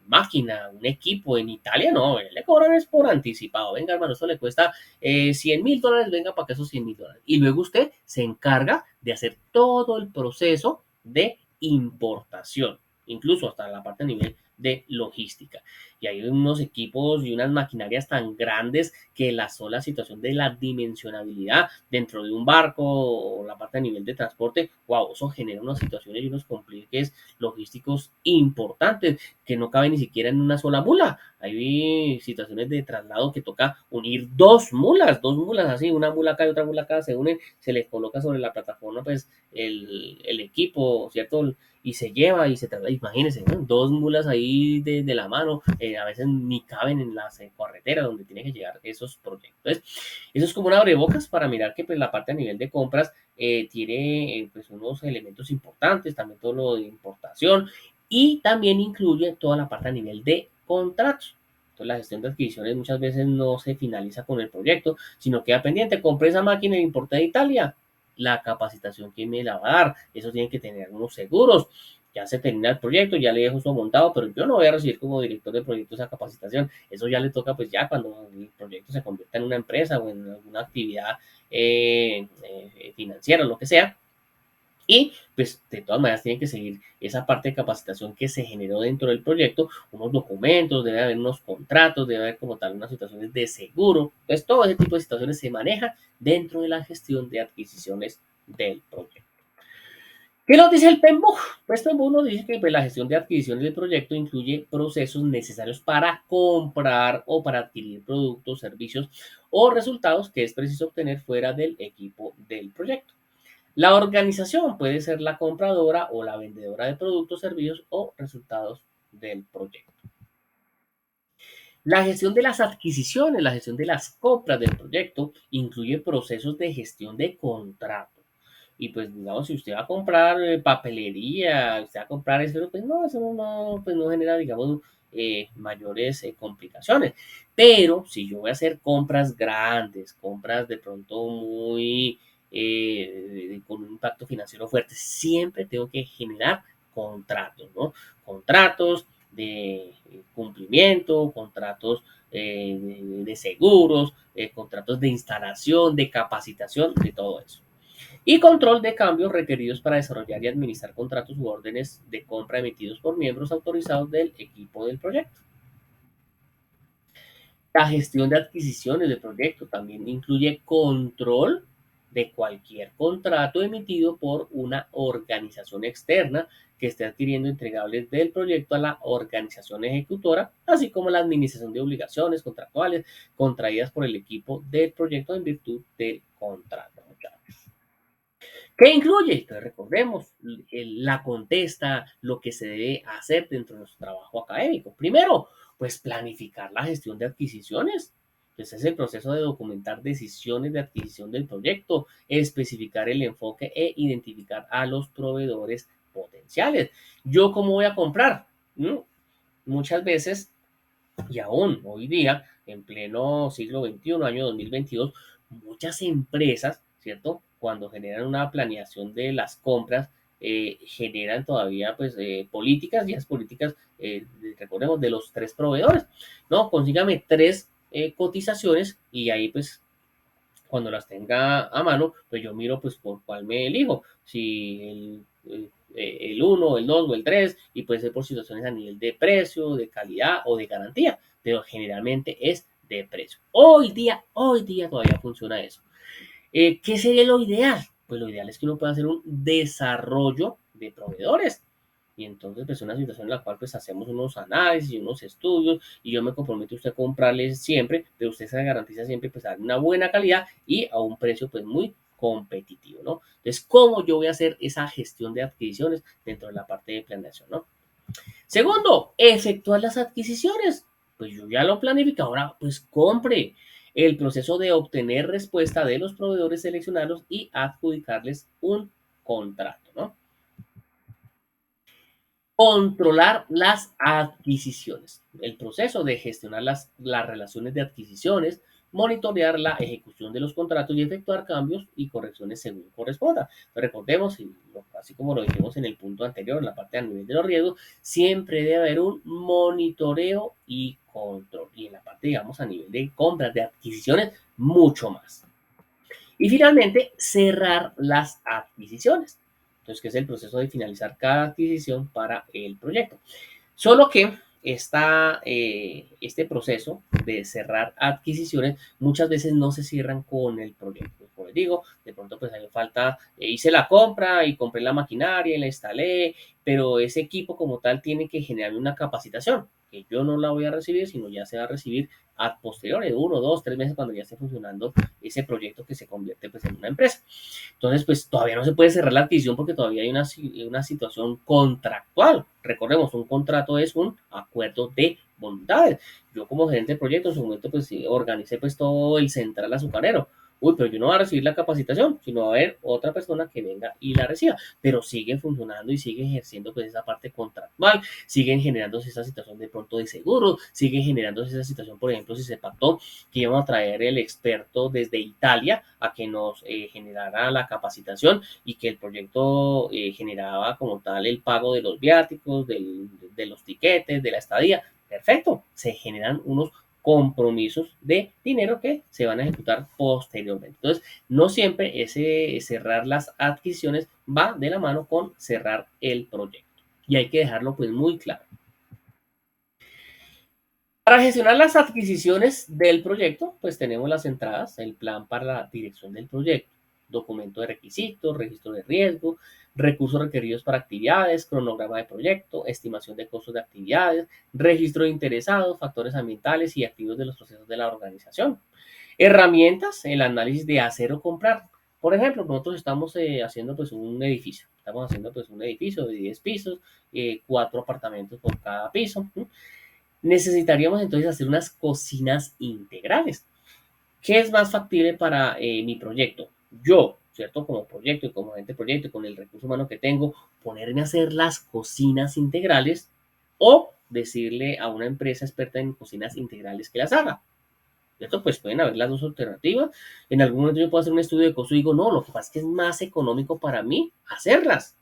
A: máquina, un equipo en Italia, no, le cobran es por anticipado. Venga, hermano, esto le cuesta $100,000, venga para que esos $100,000. Y luego usted se encarga de hacer todo el proceso de importación, incluso hasta la parte a nivel de logística. Y hay unos equipos y unas maquinarias tan grandes que la sola situación de la dimensionabilidad dentro de un barco o la parte a nivel de transporte, wow, eso genera unas situaciones y unos compliques logísticos importantes que no caben ni siquiera en una sola mula. Hay situaciones de traslado que toca unir dos mulas así, una mula acá y otra mula acá, se unen, se les coloca sobre la plataforma pues el equipo, ¿cierto? Y se lleva y se traslada, imagínense, ¿no? Dos mulas ahí de la mano, a veces ni caben en las carreteras donde tienen que llegar esos proyectos. Entonces, eso es como una abrebocas para mirar que pues, la parte a nivel de compras tiene pues, unos elementos importantes, también todo lo de importación y también incluye toda la parte a nivel de contratos. Entonces, la gestión de adquisiciones muchas veces no se finaliza con el proyecto, sino queda pendiente. Compré esa máquina y la importé de Italia. La capacitación, ¿quién me la va a dar? Eso tiene que tener unos seguros. Ya se termina el proyecto, ya le dejo eso montado, pero yo no voy a recibir como director de proyecto esa capacitación. Eso ya le toca pues ya cuando el proyecto se convierta en una empresa o en alguna actividad financiera o lo que sea. Y pues de todas maneras tiene que seguir esa parte de capacitación que se generó dentro del proyecto, unos documentos, debe haber unos contratos, debe haber como tal unas situaciones de seguro. Entonces todo ese tipo de situaciones se maneja dentro de la gestión de adquisiciones del proyecto. ¿Qué nos dice el PMBOK? Pues PMBOK nos dice que pues, la gestión de adquisiciones del proyecto incluye procesos necesarios para comprar o para adquirir productos, servicios o resultados que es preciso obtener fuera del equipo del proyecto. La organización puede ser la compradora o la vendedora de productos, servicios o resultados del proyecto. La gestión de las adquisiciones, la gestión de las compras del proyecto incluye procesos de gestión de contrato. Y pues, digamos, si usted va a comprar papelería, usted va a comprar eso, pues no, eso no, pues no genera, digamos, mayores complicaciones. Pero si yo voy a hacer compras grandes, compras de pronto muy, con un impacto financiero fuerte, siempre tengo que generar contratos, ¿no? Contratos de cumplimiento, contratos de seguros, contratos de instalación, de capacitación, de todo eso. Y control de cambios requeridos para desarrollar y administrar contratos u órdenes de compra emitidos por miembros autorizados del equipo del proyecto. La gestión de adquisiciones del proyecto también incluye control de cualquier contrato emitido por una organización externa que esté adquiriendo entregables del proyecto a la organización ejecutora, así como la administración de obligaciones contractuales contraídas por el equipo del proyecto en virtud del contrato. ¿Qué incluye? Entonces recordemos la contesta, lo que se debe hacer dentro de nuestro trabajo académico. Primero, pues planificar la gestión de adquisiciones. Pues es el proceso de documentar decisiones de adquisición del proyecto, especificar el enfoque e identificar a los proveedores potenciales. ¿Yo cómo voy a comprar? Muchas veces, y aún hoy día, en pleno siglo XXI, año 2022, muchas empresas, ¿cierto? Cuando generan una planeación de las compras, generan todavía pues políticas, y las políticas, recordemos, de los tres proveedores, ¿no? Consígame tres cotizaciones y ahí pues cuando las tenga a mano, pues yo miro pues por cuál me elijo, si el 1, el 2 o el 3, y puede ser por situaciones a nivel de precio, de calidad o de garantía, pero generalmente es de precio. Hoy día todavía funciona eso. ¿Qué sería lo ideal? Pues lo ideal es que uno pueda hacer un desarrollo de proveedores. Y entonces, pues, una situación en la cual, pues, hacemos unos análisis y unos estudios, y yo me comprometo a usted a comprarle siempre, pero usted se garantiza siempre, pues, a dar una buena calidad y a un precio, pues, muy competitivo, ¿no? Entonces, ¿cómo yo voy a hacer esa gestión de adquisiciones dentro de la parte de planeación, ¿no? Segundo, efectuar las adquisiciones. Pues yo ya lo planifico, ahora pues compre. El proceso de obtener respuesta de los proveedores, seleccionarlos y adjudicarles un contrato, ¿no? Controlar las adquisiciones. El proceso de gestionar las relaciones de adquisiciones, monitorear la ejecución de los contratos y efectuar cambios y correcciones según corresponda. Recordemos, así como lo dijimos en el punto anterior, en la parte a nivel de los riesgos, siempre debe haber un monitoreo y control. Y en la parte, digamos, a nivel de compras, de adquisiciones, mucho más. Y finalmente, cerrar las adquisiciones. Entonces, que es el proceso de finalizar cada adquisición para el proyecto. Solo que este proceso de cerrar adquisiciones muchas veces no se cierran con el proyecto. Como les digo, de pronto pues hay falta, hice la compra y compré la maquinaria y la instalé, pero ese equipo como tal tiene que generar una capacitación, que yo no la voy a recibir, sino ya se va a recibir a posteriores, 1, 2, 3 meses cuando ya esté funcionando ese proyecto que se convierte pues en una empresa. Entonces, pues todavía no se puede cerrar la adquisición porque todavía hay una situación contractual. Recordemos, un contrato es un acuerdo de voluntades. Yo como gerente de proyecto en su momento pues sí, organicé pues todo el central azucarero. Uy, pero yo no voy a recibir la capacitación, sino va a haber otra persona que venga y la reciba, pero sigue funcionando y sigue ejerciendo pues esa parte contractual, siguen generándose esa situación de pronto de seguro, sigue generándose esa situación, por ejemplo, si se pactó que íbamos a traer el experto desde Italia a que nos generara la capacitación y que el proyecto generaba como tal el pago de los viáticos, de los tiquetes, de la estadía. Perfecto, se generan unos compromisos de dinero que se van a ejecutar posteriormente. Entonces, no siempre ese cerrar las adquisiciones va de la mano con cerrar el proyecto. Y hay que dejarlo pues muy claro. Para gestionar las adquisiciones del proyecto, pues tenemos las entradas, el plan para la dirección del proyecto, documento de requisitos, registro de riesgo, recursos requeridos para actividades, cronograma de proyecto, estimación de costos de actividades, registro de interesados, factores ambientales y activos de los procesos de la organización. Herramientas, el análisis de hacer o comprar. Por ejemplo, nosotros estamos haciendo pues un edificio. Estamos haciendo pues un edificio de 10 pisos, 4 apartamentos por cada piso. Necesitaríamos entonces hacer unas cocinas integrales. ¿Qué es más factible para mi proyecto? Yo, ¿cierto? Como proyecto y como agente de proyecto y con el recurso humano que tengo, ponerme a hacer las cocinas integrales o decirle a una empresa experta en cocinas integrales que las haga. ¿Cierto? Pues pueden haber las dos alternativas. En algún momento yo puedo hacer un estudio de costo y digo, no, lo que pasa es que es más económico para mí hacerlas.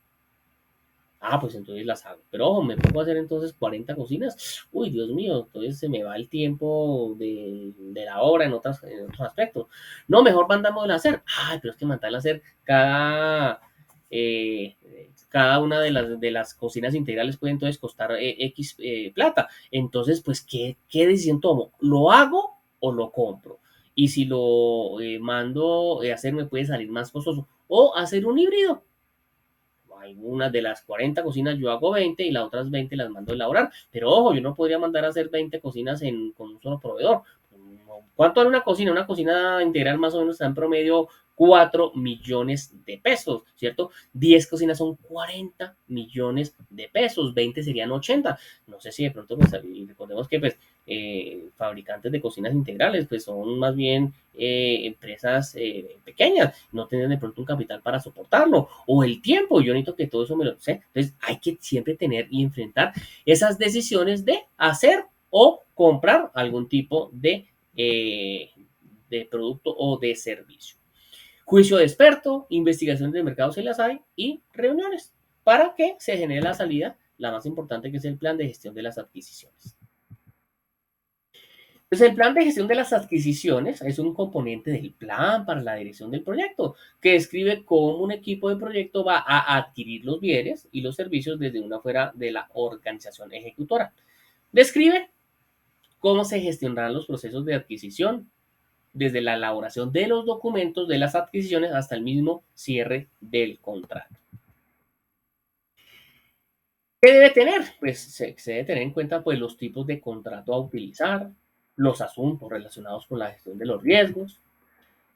A: Ah, pues entonces las hago. Pero ojo, me pongo a hacer entonces 40 cocinas. Uy, Dios mío, entonces se me va el tiempo de la obra en otros aspectos. No, mejor mandamos a hacer. Ay, pero es que mandarla a hacer eh, cada una de las cocinas integrales puede entonces costar X plata. Entonces, pues, ¿qué decisión tomo? ¿Lo hago o lo compro? Y si lo mando a hacer, me puede salir más costoso. O hacer un híbrido. Algunas de las 40 cocinas yo hago 20 y las otras 20 las mando a elaborar. Pero ojo, yo no podría mandar a hacer 20 cocinas con un solo proveedor. ¿Cuánto vale una cocina? Una cocina integral más o menos está en promedio 4 millones de pesos, ¿cierto? 10 cocinas son 40 millones de pesos, 20 serían 80. No sé si de pronto, pues, recordemos que pues, fabricantes de cocinas integrales, pues son más bien empresas pequeñas, no tienen de pronto un capital para soportarlo, o el tiempo, yo necesito que todo eso me lo sé. Entonces hay que siempre tener y enfrentar esas decisiones de hacer o comprar algún tipo de producto o de servicio. Juicio de experto, investigación de mercado si las hay y reuniones para que se genere la salida, la más importante que es el plan de gestión de las adquisiciones. Pues el plan de gestión de las adquisiciones es un componente del plan para la dirección del proyecto, que describe cómo un equipo de proyecto va a adquirir los bienes y los servicios desde una fuera de la organización ejecutora. Describe cómo se gestionarán los procesos de adquisición, desde la elaboración de los documentos de las adquisiciones hasta el mismo cierre del contrato. ¿Qué debe tener? Pues se debe tener en cuenta pues, los tipos de contrato a utilizar, los asuntos relacionados con la gestión de los riesgos,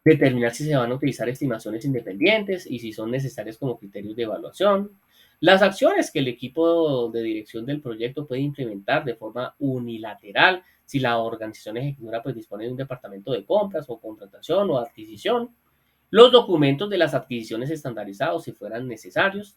A: determinar si se van a utilizar estimaciones independientes y si son necesarias como criterios de evaluación, las acciones que el equipo de dirección del proyecto puede implementar de forma unilateral si la organización ejecutora pues, dispone de un departamento de compras o contratación o adquisición, los documentos de las adquisiciones estandarizados si fueran necesarios,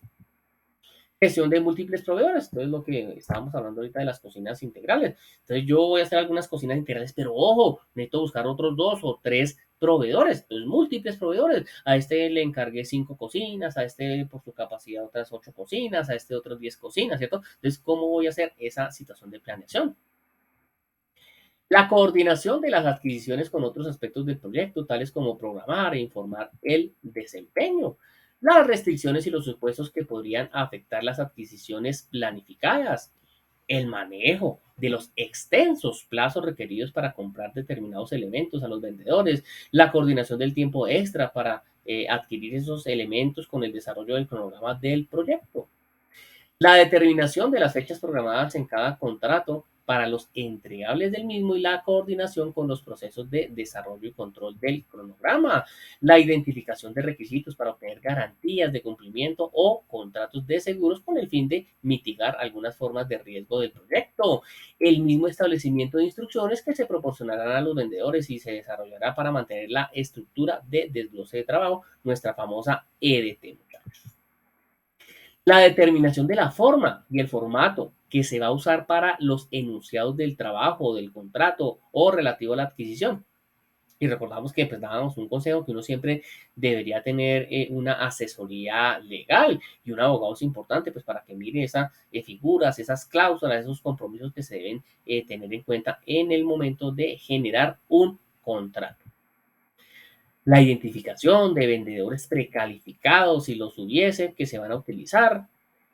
A: gestión de múltiples proveedores. Entonces, lo que estábamos hablando ahorita de las cocinas integrales. Entonces, yo voy a hacer algunas cocinas integrales, pero ojo, necesito buscar otros 2 o 3 proveedores. Entonces, múltiples proveedores. A este le encargué 5 cocinas, a este por su capacidad otras 8 cocinas, a este otras 10 cocinas, ¿cierto? Entonces, ¿cómo voy a hacer esa situación de planeación? La coordinación de las adquisiciones con otros aspectos del proyecto, tales como programar e informar el desempeño, las restricciones y los supuestos que podrían afectar las adquisiciones planificadas, el manejo de los extensos plazos requeridos para comprar determinados elementos a los vendedores, la coordinación del tiempo extra para adquirir esos elementos con el desarrollo del cronograma del proyecto. La determinación de las fechas programadas en cada contrato para los entregables del mismo y la coordinación con los procesos de desarrollo y control del cronograma. La identificación de requisitos para obtener garantías de cumplimiento o contratos de seguros con el fin de mitigar algunas formas de riesgo del proyecto. El mismo establecimiento de instrucciones que se proporcionarán a los vendedores y se desarrollará para mantener la estructura de desglose de trabajo, nuestra famosa EDT, muchachos. La determinación de la forma y el formato que se va a usar para los enunciados del trabajo, del contrato o relativo a la adquisición. Y recordamos que pues dábamos un consejo que uno siempre debería tener una asesoría legal y un abogado es importante pues para que mire esas figuras, esas cláusulas, esos compromisos que se deben tener en cuenta en el momento de generar un contrato. La identificación de vendedores precalificados, si los hubiese, que se van a utilizar.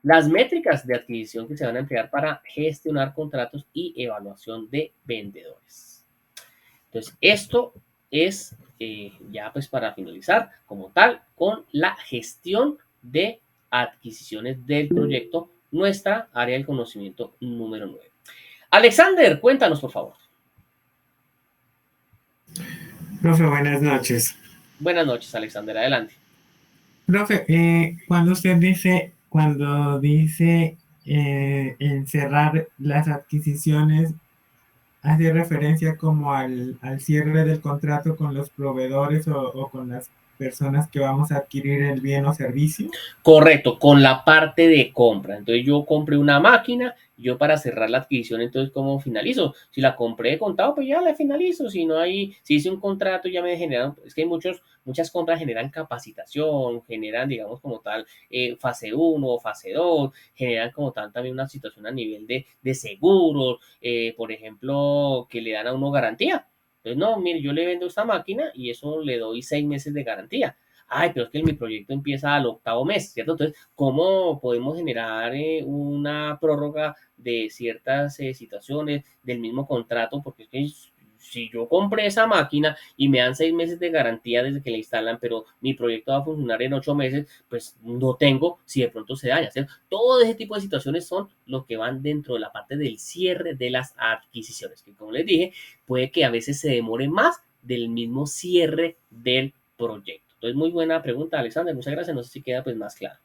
A: Las métricas de adquisición que se van a emplear para gestionar contratos y evaluación de vendedores. Entonces, esto es ya pues para finalizar como tal con la gestión de adquisiciones del proyecto, nuestra área del conocimiento número 9. Alexander, cuéntanos por favor.
D: Profe, buenas noches.
A: Buenas noches, Alexander, adelante.
D: Profe, cuando dice encerrar las adquisiciones, ¿hace referencia como al cierre del contrato con los proveedores o con las personas que vamos a adquirir el bien o servicio?
A: Correcto, con la parte de compra. Entonces yo compré una máquina, yo para cerrar la adquisición, entonces ¿cómo finalizo? Si la compré de contado, pues ya la finalizo. Si no hay, si hice un contrato, ya me generan, es que hay muchas compras generan capacitación, generan, digamos, como tal, fase uno o fase 2, generan como tal también una situación a nivel de seguros, por ejemplo, que le dan a uno garantía. Entonces, no, mire, yo le vendo esta máquina y eso le doy 6 meses de garantía. Ay, pero es que mi proyecto empieza al 8.º mes, ¿cierto? Entonces, ¿cómo podemos generar una prórroga de ciertas situaciones del mismo contrato? Porque es que si yo compré esa máquina y me dan 6 meses de garantía desde que la instalan, pero mi proyecto va a funcionar en 8 meses, pues no tengo si de pronto se daña, ¿cierto? Todo ese tipo de situaciones son lo que van dentro de la parte del cierre de las adquisiciones, que como les dije, puede que a veces se demore más del mismo cierre del proyecto. Entonces, muy buena pregunta, Alexander. Muchas gracias. No sé si queda pues más claro.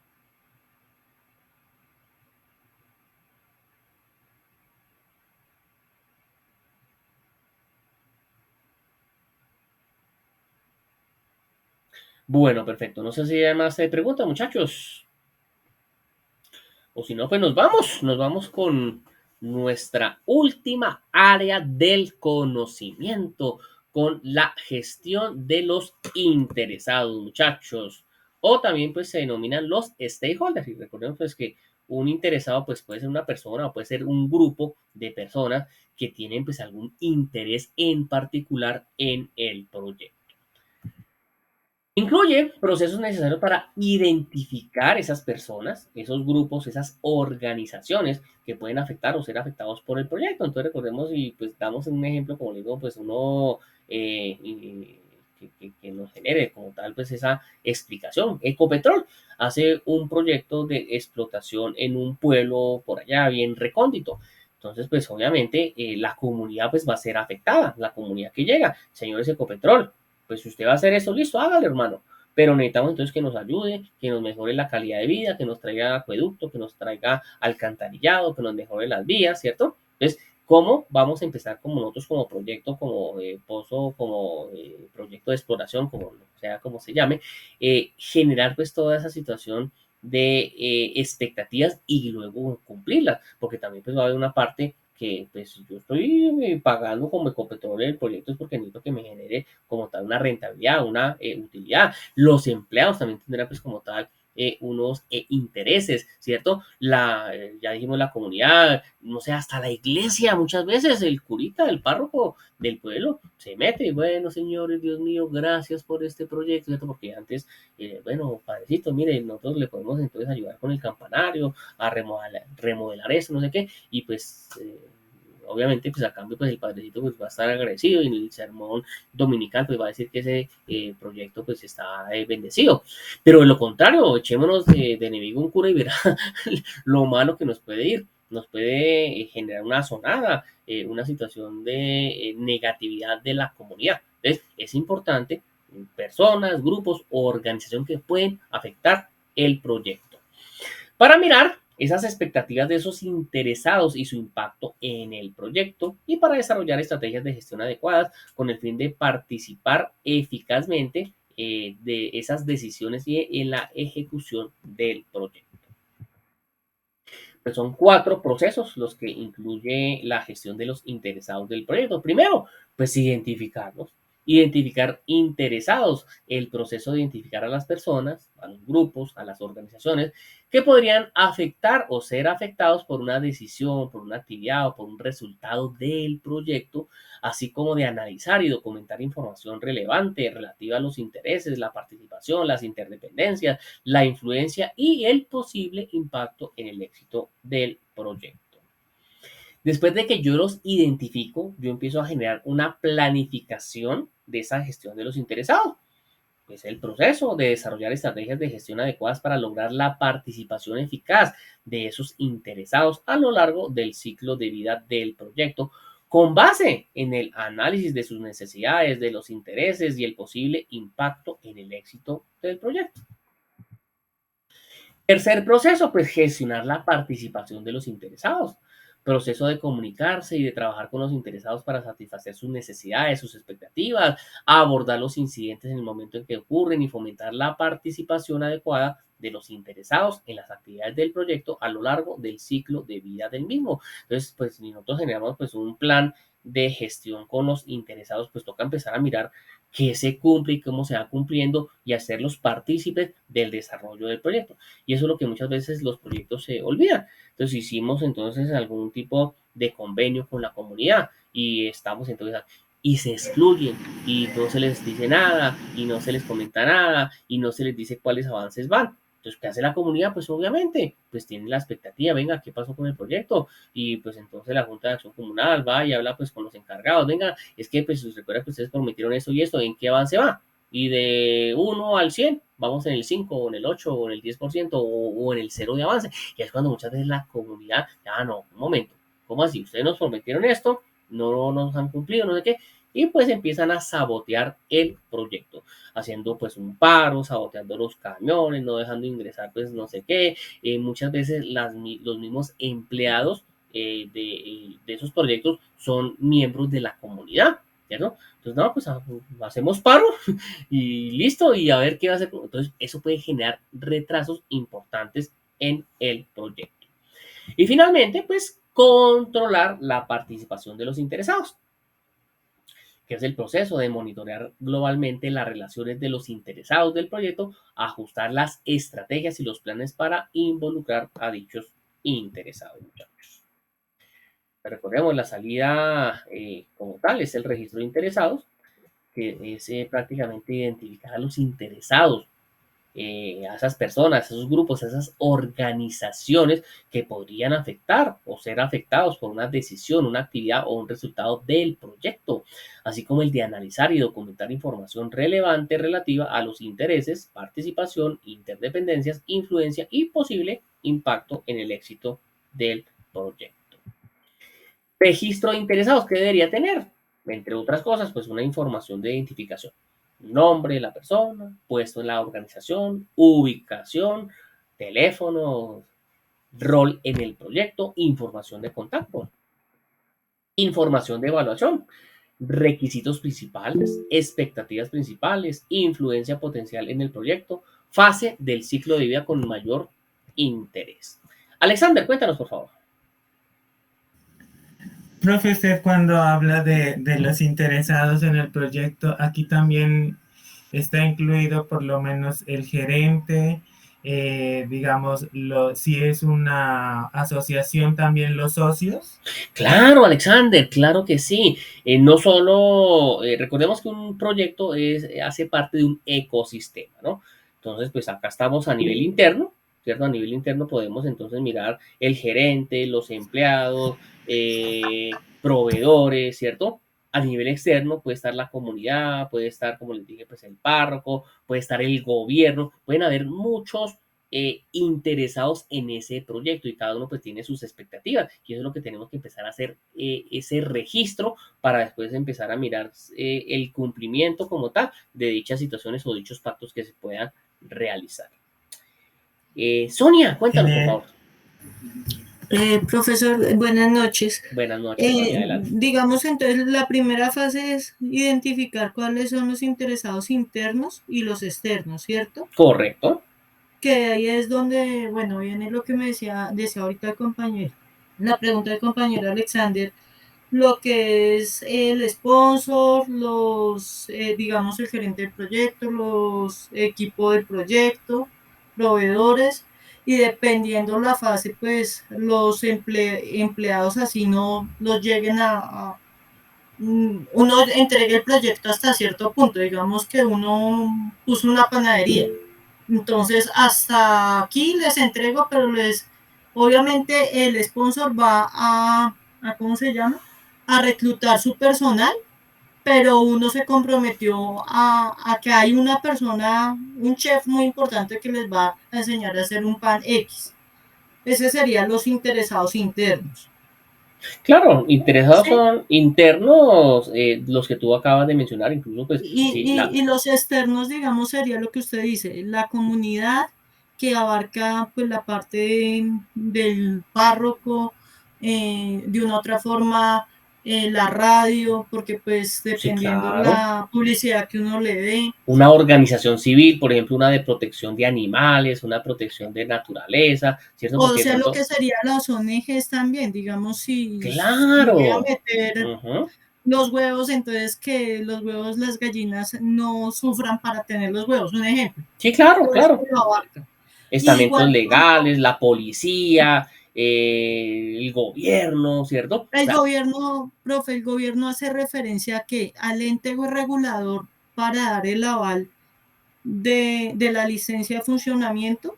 A: Bueno, perfecto. No sé si hay más preguntas, muchachos. O si no, pues nos vamos. Nos vamos con nuestra última área del conocimiento, con la gestión de los interesados, muchachos. O también pues se denominan los stakeholders. Y recordemos pues que un interesado pues puede ser una persona o puede ser un grupo de personas que tienen pues algún interés en particular en el proyecto. Incluye procesos necesarios para identificar esas personas, esos grupos, esas organizaciones que pueden afectar o ser afectados por el proyecto. Entonces recordemos y pues damos un ejemplo, como le digo, pues uno que nos genere como tal pues esa explicación. Ecopetrol hace un proyecto de explotación en un pueblo por allá bien recóndito. Entonces, pues obviamente la comunidad pues va a ser afectada, la comunidad que llega. Señores Ecopetrol, pues si usted va a hacer eso, listo, hágale, hermano. Pero necesitamos entonces que nos ayude, que nos mejore la calidad de vida, que nos traiga acueducto, que nos traiga alcantarillado, que nos mejore las vías, ¿cierto? Entonces, ¿cómo vamos a empezar como nosotros como proyecto, como pozo, como proyecto de exploración, como sea como se llame, generar pues toda esa situación de expectativas y luego cumplirlas? Porque también pues va a haber una parte que pues yo estoy pagando como Ecopetrol el proyecto es porque necesito que me genere como tal una rentabilidad, una utilidad. Los empleados también tendrán pues como tal unos intereses, ¿cierto? Ya dijimos la comunidad, no sé, hasta la iglesia, muchas veces el curita, el párroco del pueblo se mete y bueno, señores, Dios mío, gracias por este proyecto, ¿cierto? Porque antes, bueno, padrecito, mire, nosotros le podemos entonces ayudar con el campanario, a remodelar eso, no sé qué, y pues obviamente pues a cambio pues el padrecito pues va a estar agradecido y en el sermón dominical pues va a decir que ese proyecto pues está bendecido. Pero de lo contrario, echémonos de enemigo un cura y verá lo malo que nos puede ir. Nos puede generar una sonada, una situación de negatividad de la comunidad. Entonces, es importante personas, grupos o organización que pueden afectar el proyecto. Para mirar esas expectativas de esos interesados y su impacto en el proyecto y para desarrollar estrategias de gestión adecuadas con el fin de participar eficazmente de esas decisiones y en la ejecución del proyecto. Pues son 4 procesos los que incluye la gestión de los interesados del proyecto. Primero, pues identificarlos, identificar interesados, el proceso de identificar a las personas, a los grupos, a las organizaciones que podrían afectar o ser afectados por una decisión, por una actividad o por un resultado del proyecto, así como de analizar y documentar información relevante relativa a los intereses, la participación, las interdependencias, la influencia y el posible impacto en el éxito del proyecto. Después de que yo los identifico, yo empiezo a generar una planificación de esa gestión de los interesados. Es el proceso de desarrollar estrategias de gestión adecuadas para lograr la participación eficaz de esos interesados a lo largo del ciclo de vida del proyecto, con base en el análisis de sus necesidades, de los intereses y el posible impacto en el éxito del proyecto. Tercer proceso, pues gestionar la participación de los interesados. Proceso de comunicarse y de trabajar con los interesados para satisfacer sus necesidades, sus expectativas, abordar los incidentes en el momento en que ocurren y fomentar la participación adecuada de los interesados en las actividades del proyecto a lo largo del ciclo de vida del mismo. Entonces, pues si nosotros generamos pues un plan de gestión con los interesados, pues toca empezar a mirar qué se cumple y cómo se va cumpliendo y hacerlos partícipes del desarrollo del proyecto. Y eso es lo que muchas veces los proyectos se olvidan. Entonces hicimos entonces algún tipo de convenio con la comunidad y estamos entonces y se excluyen y no se les dice nada y no se les comenta nada y no se les dice cuáles avances van. Entonces, ¿qué hace la comunidad? Pues obviamente, pues tiene la expectativa, venga, ¿qué pasó con el proyecto? Y pues entonces la Junta de Acción Comunal va y habla pues con los encargados, venga, es que pues recuerda que ustedes prometieron eso y esto, ¿en qué avance va? Y de 1 al 100, vamos en el 5 o en el 8 o en el 10% o en el 0 de avance. Y es cuando muchas veces la comunidad, no, un momento, ¿cómo así? Ustedes nos prometieron esto, no nos han cumplido, no sé qué, y pues empiezan a sabotear el proyecto, haciendo pues un paro, saboteando los camiones, no dejando ingresar pues no sé qué. Muchas veces los mismos empleados de esos proyectos son miembros de la comunidad, ¿cierto? Entonces, no, pues hacemos paro y listo, y a ver qué va a hacer. Entonces, eso puede generar retrasos importantes en el proyecto. Y finalmente, pues controlar la participación de los interesados, que es el proceso de monitorear globalmente las relaciones de los interesados del proyecto, ajustar las estrategias y los planes para involucrar a dichos interesados. Recordemos, la salida como tal es el registro de interesados, que es prácticamente identificar a los interesados a esas personas, a esos grupos, a esas organizaciones que podrían afectar o ser afectados por una decisión, una actividad o un resultado del proyecto, así como el de analizar y documentar información relevante relativa a los intereses, participación, interdependencias, influencia y posible impacto en el éxito del proyecto. Registro de interesados, ¿qué debería tener? Entre otras cosas, pues una información de identificación. Nombre de la persona, puesto en la organización, ubicación, teléfono, rol en el proyecto, información de contacto, información de evaluación, requisitos principales, expectativas principales, influencia potencial en el proyecto, fase del ciclo de vida con mayor interés. Alexander, cuéntanos, por favor.
D: Profe, usted cuando habla de los interesados en el proyecto, aquí también está incluido por lo menos el gerente, digamos, si es una asociación, también los socios.
A: Claro, Alexander, claro que sí. No solo, recordemos que un proyecto hace parte de un ecosistema, ¿no? Entonces, pues acá estamos a nivel interno, ¿cierto? A nivel interno podemos entonces mirar el gerente, los empleados, proveedores, ¿cierto? A nivel externo puede estar la comunidad, puede estar, como les dije, pues el párroco, puede estar el gobierno, pueden haber muchos interesados en ese proyecto y cada uno pues tiene sus expectativas y eso es lo que tenemos que empezar a hacer, ese registro para después empezar a mirar el cumplimiento como tal de dichas situaciones o dichos pactos que se puedan realizar. Sonia, cuéntanos por favor.
E: Profesor, buenas noches.
A: Buenas noches, Sonia, adelante.
E: Digamos, entonces, la primera fase es identificar cuáles son los interesados internos y los externos, ¿cierto?
A: Correcto.
E: Que ahí es donde, bueno, viene lo que me decía ahorita el compañero, la pregunta del compañero Alexander, lo que es el sponsor, digamos, el gerente del proyecto, los equipos del proyecto, proveedores, y dependiendo la fase, pues los empleados así no los lleguen uno entregue el proyecto hasta cierto punto, digamos que uno puso una panadería, entonces hasta aquí les entrego, pero obviamente el sponsor va a ¿cómo se llama? A reclutar su personal, pero uno se comprometió a que hay una persona, un chef muy importante que les va a enseñar a hacer un pan X. Ese serían los interesados internos.
A: Claro, interesados
E: ¿Sí?
A: son internos, los que tú acabas de mencionar, incluso pues...
E: Y los externos, digamos, sería lo que usted dice, la comunidad que abarca pues la parte del párroco, de una otra forma la radio, porque pues dependiendo
A: claro,
E: la publicidad que uno le dé.
A: Una organización civil, por ejemplo, una de protección de animales, una protección de naturaleza, ¿cierto?
E: O
A: Porque
E: sea,
A: pronto...
E: lo que serían las ONGs también, digamos, si
A: Claro.
E: voy a meter los huevos, entonces que los huevos, las gallinas no sufran para tener los huevos, un ejemplo.
A: Sí, claro, claro. Estamentos
E: Igual,
A: legales, la policía, el gobierno, ¿cierto?
E: El gobierno, profe, el gobierno hace referencia a que al ente regulador para dar el aval de la licencia de funcionamiento.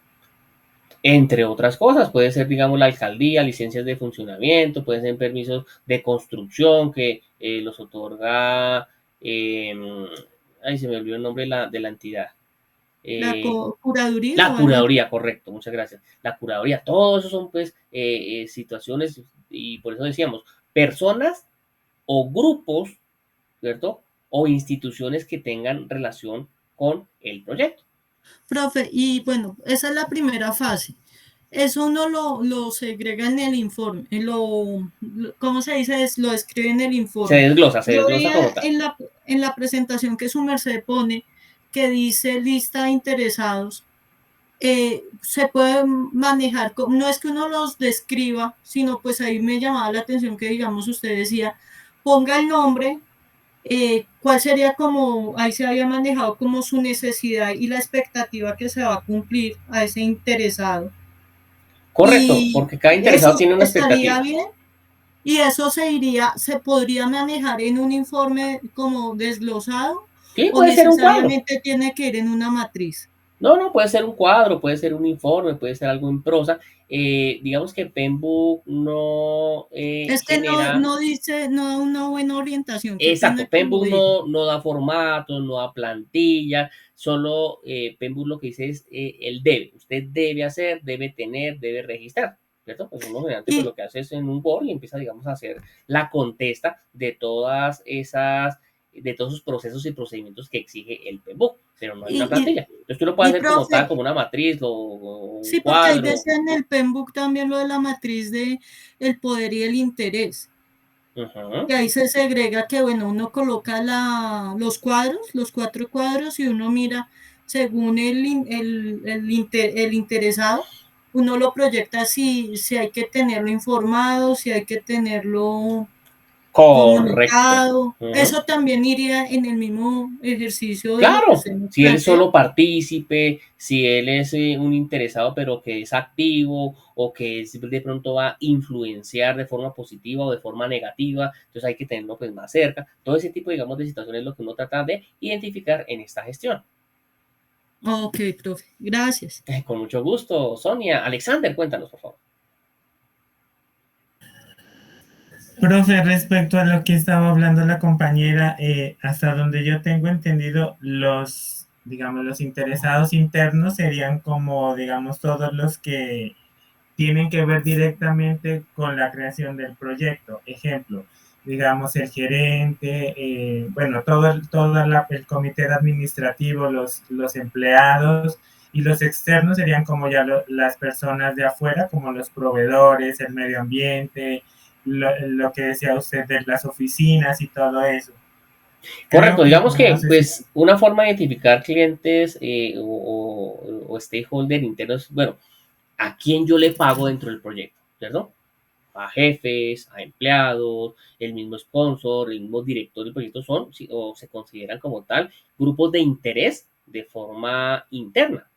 A: Entre otras cosas, puede ser, digamos, la alcaldía, licencias de funcionamiento, pueden ser permisos de construcción que los otorga, ay, se me olvidó el nombre de la entidad.
E: La curaduría.
A: La curaduría, correcto, muchas gracias. La curaduría, todo eso son pues situaciones y por eso decíamos, personas o grupos, ¿cierto? O instituciones que tengan relación con el proyecto.
E: Profe, y bueno, esa es la primera fase. Eso uno lo segrega en el informe, ¿cómo se dice? Lo escribe en el informe.
A: Se desglosa
E: como tal. En la presentación que su merced pone, que dice lista de interesados, se puede manejar, no es que uno los describa, sino pues ahí me llamaba la atención que, digamos, usted decía, ponga el nombre, cuál sería como, ahí se había manejado como su necesidad y la expectativa que se va a cumplir a ese interesado.
A: Correcto, porque cada interesado tiene una expectativa.
E: Bien, y eso se podría manejar en un informe como desglosado,
A: sí,
E: o necesariamente tiene que ir en una matriz.
A: No, puede ser un cuadro, puede ser un informe, puede ser algo en prosa. Digamos que Pembbook no
E: Es que
A: genera.
E: no dice, no da una buena orientación, qué pena
A: Exacto,
E: que lo
A: Pembbook
E: diga.
A: no da formatos, no da plantilla, solo Pembbook lo que dice es el debe. Usted debe hacer, debe tener, debe registrar, ¿cierto? Pues uno mediante pues
E: Y,
A: lo que hace es en un Word y empieza, digamos, a hacer la contesta de todos esos procesos y procedimientos que exige el Pembbook, pero no hay una
E: y,
A: plantilla. Entonces tú lo puedes hacer como tal,
E: profe,
A: como una matriz o un
E: sí, porque ahí
A: cuadro.
E: decía en el Penbook también lo de la matriz de el poder y el interés.
A: Ujú.
E: Y ahí se segrega que, bueno, uno coloca los cuadros, los 4 cuadros, y uno mira según el interesado, uno lo proyecta si hay que tenerlo informado, si hay que tenerlo
A: Correcto.
E: comunicado.
A: Ujú.
E: Eso también iría en el mismo ejercicio de lo que
A: Claro,
E: usted nos
A: si él es
E: plantea.
A: solo partícipe, si él es un interesado pero que es activo o que de pronto va a influenciar de forma positiva o de forma negativa, entonces hay que tenerlo pues más cerca. Todo ese tipo, digamos, de situaciones es lo que uno trata de identificar en esta gestión.
E: Ok, profe, gracias.
A: Con mucho gusto, Sonia. Alexander, cuéntanos, por favor.
D: Profe, respecto a lo que estaba hablando la compañera, hasta donde yo tengo entendido, digamos, los interesados internos serían como, digamos, todos los que tienen que ver directamente con la creación del proyecto. Ejemplo, digamos, el gerente, bueno, el comité administrativo, los empleados, y los externos serían como ya las personas de afuera, como los proveedores, el medio ambiente, lo que decía usted de las oficinas y todo eso.
A: Correcto,
D: Creo que,
A: digamos
D: no
A: que
D: sé si...
A: pues una forma de identificar clientes o stakeholder internos, bueno, a quién yo le pago dentro del proyecto, ¿cierto? A jefes, a empleados, el mismo sponsor, el mismo director del proyecto son o se consideran como tal grupos de interés de forma interna.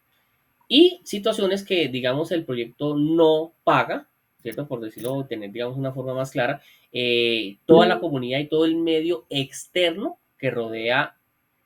A: Y situaciones que, digamos, el proyecto no paga, ¿cierto? Por decirlo, tener, digamos, una forma más clara, toda la comunidad y todo el medio externo que rodea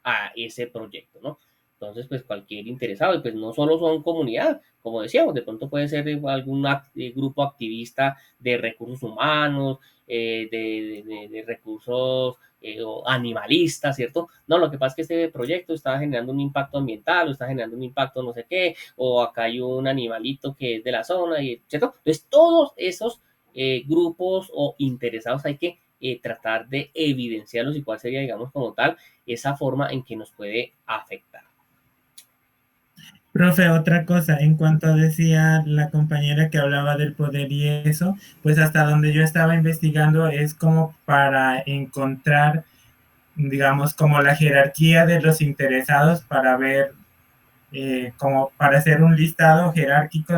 A: a ese proyecto, ¿no? Entonces, pues cualquier interesado, y pues no solo son comunidad, como decíamos, de pronto puede ser algún grupo activista de recursos humanos, de recursos o animalistas, ¿cierto? No, lo que pasa es que este proyecto está generando un impacto ambiental, o está generando un impacto no sé qué, o acá hay un animalito que es de la zona, y, ¿cierto? Entonces, todos esos grupos o interesados hay que tratar de evidenciarlos y cuál sería, digamos, como tal, esa forma en que nos puede afectar.
D: Profe, otra cosa, en cuanto decía la compañera que hablaba del poder y eso, pues hasta donde yo estaba investigando es como para encontrar, digamos, como la jerarquía de los interesados para ver, como para hacer un listado jerárquico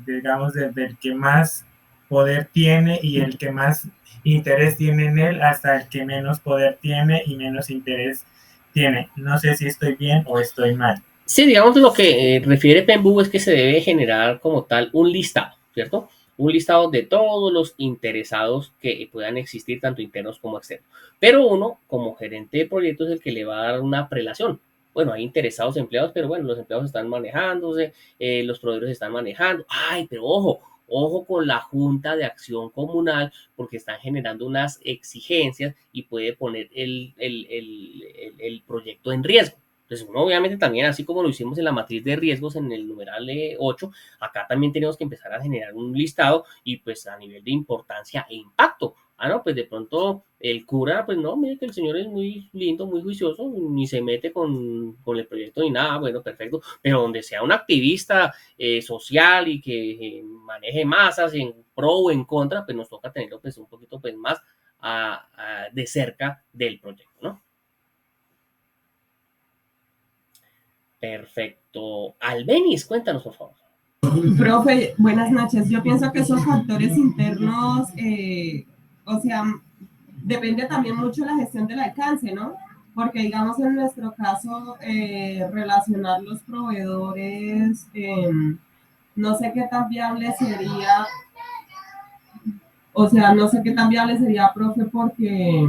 D: digamos, del que más poder tiene y el que más interés tiene en él hasta el que menos poder tiene y menos interés tiene. No sé si estoy bien o estoy mal.
A: Sí, digamos lo que refiere Pembu es que se debe generar como tal un listado, ¿cierto? Un listado de todos los interesados que puedan existir, tanto internos como externos. Pero uno, como gerente de proyectos, es el que le va a dar una prelación. Bueno, hay interesados empleados, pero bueno, los empleados están manejándose, los proveedores están manejando. Ay, pero ojo con la Junta de Acción Comunal, porque están generando unas exigencias y puede poner el proyecto en riesgo. Entonces, uno obviamente también, así como lo hicimos en la matriz de riesgos en el numeral 8, acá también tenemos que empezar a generar un listado y pues a nivel de importancia e impacto. Ah, no, pues de pronto el cura, pues no, mire que el señor es muy lindo, muy juicioso, ni se mete con el proyecto ni nada, bueno, perfecto, pero donde sea un activista social y que maneje masas en pro o en contra, pues nos toca tenerlo pues un poquito pues más de cerca del proyecto, ¿no? Perfecto. Albenis, cuéntanos, por favor.
F: Profe, buenas noches. Yo pienso que esos factores internos, o sea, depende también mucho de la gestión del alcance, ¿no? Porque digamos en nuestro caso, relacionar los proveedores, no sé qué tan viable sería, o sea, no sé qué tan viable sería, profe, porque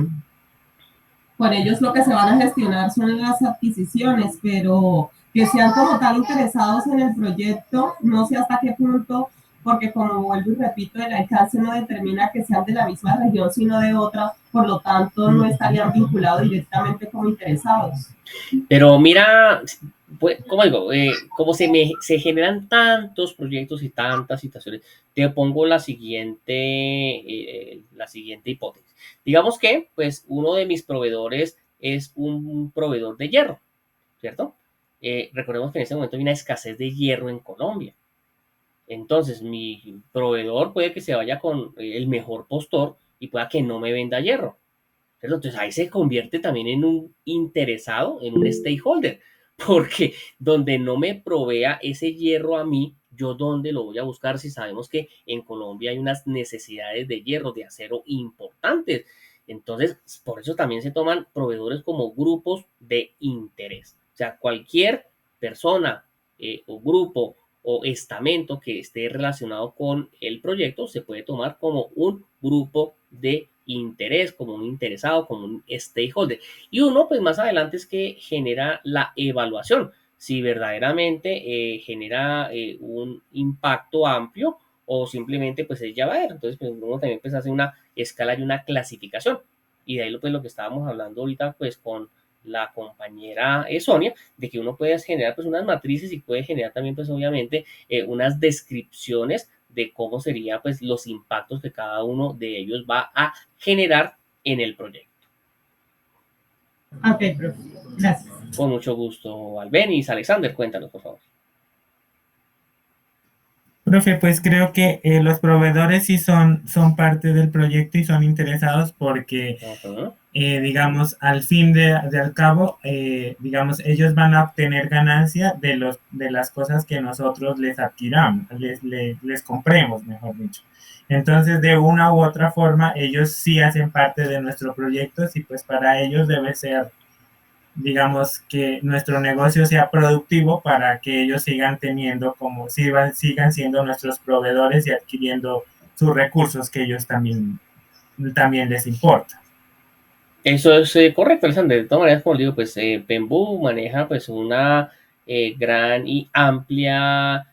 F: con ellos lo que se van a gestionar son las adquisiciones, pero que sean como tal interesados en el proyecto, no sé hasta qué punto, porque como vuelvo y repito, el alcance no determina que sean de la misma región, sino de otra, por lo tanto no estarían vinculados directamente como interesados.
A: Pero mira, pues, como digo, como se generan tantos proyectos y tantas situaciones, te pongo la siguiente hipótesis. Digamos que, pues, uno de mis proveedores es un proveedor de hierro, ¿cierto? Recordemos que en este momento hay una escasez de hierro en Colombia. Entonces, mi proveedor puede que se vaya con el mejor postor y pueda que no me venda hierro. ¿Cierto? Entonces ahí se convierte también en un interesado, en un stakeholder, porque donde no me provea ese hierro a mí, yo dónde lo voy a buscar si sabemos que en Colombia hay unas necesidades de hierro, de acero importantes. Entonces, por eso también se toman proveedores como grupos de interés. O sea, cualquier persona o grupo o estamento que esté relacionado con el proyecto se puede tomar como un grupo de interés, como un interesado, como un stakeholder. Y uno, pues más adelante es que genera la evaluación, si verdaderamente genera un impacto amplio o simplemente pues es ya va a ver. Entonces, pues uno también pues hace una escala y una clasificación. Y de ahí pues lo que estábamos hablando ahorita pues con la compañera Sonia, de que uno puede generar pues unas matrices y puede generar también pues obviamente unas descripciones de cómo serían pues los impactos que cada uno de ellos va a generar en el proyecto.
F: Ok, profe. Gracias.
A: Con mucho gusto, Albenis. Alexander, cuéntanos, por favor.
D: Profe, pues creo que los proveedores sí son parte del proyecto y son interesados porque, digamos, al fin al cabo, digamos, ellos van a obtener ganancia de las cosas que nosotros les adquiramos, les compremos, mejor dicho. Entonces, de una u otra forma, ellos sí hacen parte de nuestro proyecto y pues para ellos debe ser, digamos, que nuestro negocio sea productivo para que ellos sigan teniendo sigan siendo nuestros proveedores y adquiriendo sus recursos que ellos también les importa.
A: Eso es correcto, Alexander. De todas maneras, como digo, pues Pembu maneja pues una gran y amplia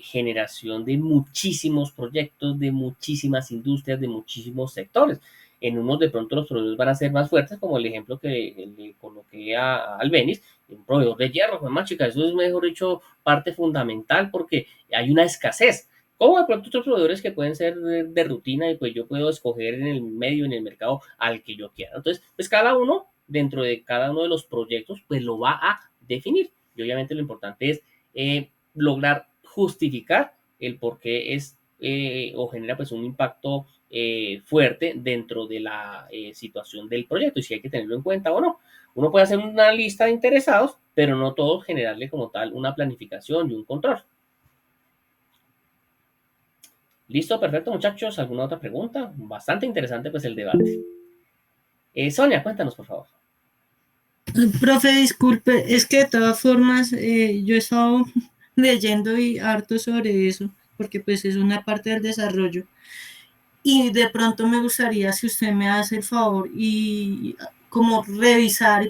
A: generación de muchísimos proyectos, de muchísimas industrias, de muchísimos sectores. En unos de pronto los proveedores van a ser más fuertes, como el ejemplo que le coloqué a Albenis, un proveedor de hierro, pues más chica, eso es mejor dicho parte fundamental porque hay una escasez. Como de pronto otros proveedores que pueden ser de rutina y pues yo puedo escoger en el medio, en el mercado, al que yo quiera. Entonces, pues cada uno, dentro de cada uno de los proyectos, pues lo va a definir. Y obviamente lo importante es lograr justificar el por qué es o genera pues un impacto fuerte dentro de la situación del proyecto y si hay que tenerlo en cuenta o no. Uno puede hacer una lista de interesados, pero no todos generarle como tal una planificación y un control. Listo, perfecto, muchachos. ¿Alguna otra pregunta? Bastante interesante, pues, el debate. Sonia, cuéntanos, por favor.
E: Profe, disculpe, es que de todas formas yo he estado leyendo y harto sobre eso, porque pues es una parte del desarrollo. Y de pronto me gustaría, si usted me hace el favor y como revisar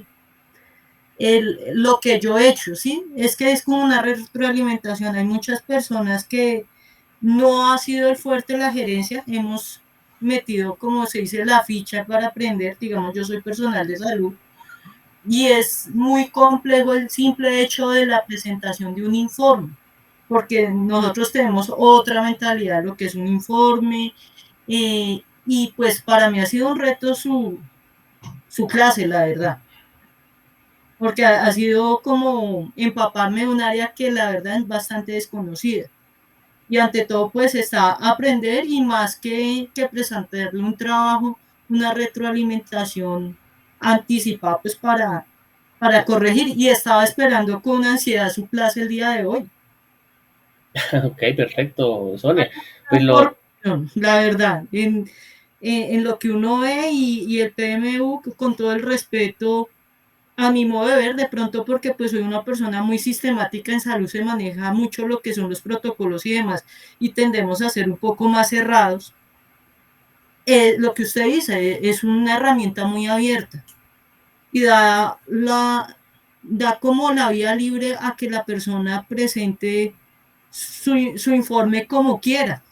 E: lo que yo he hecho, ¿sí? Es que es como una retroalimentación. Hay muchas personas que no ha sido el fuerte la gerencia, hemos metido, como se dice, la ficha para aprender, digamos, yo soy personal de salud, y es muy complejo el simple hecho de la presentación de un informe, porque nosotros tenemos otra mentalidad, lo que es un informe, y pues para mí ha sido un reto su clase, la verdad, porque ha sido como empaparme de un área que la verdad es bastante desconocida. Y ante todo, pues está aprender y más que presentarle un trabajo, una retroalimentación anticipada, pues para corregir. Y estaba esperando con ansiedad su clase el día de hoy.
A: Ok, perfecto, Sonia. Pues
E: la verdad, en lo que uno ve y el PMU, con todo el respeto, a mi modo de ver, de pronto porque pues soy una persona muy sistemática en salud, se maneja mucho lo que son los protocolos y demás, y tendemos a ser un poco más cerrados. Lo que usted dice es una herramienta muy abierta y da da como la vía libre a que la persona presente su informe como quiera.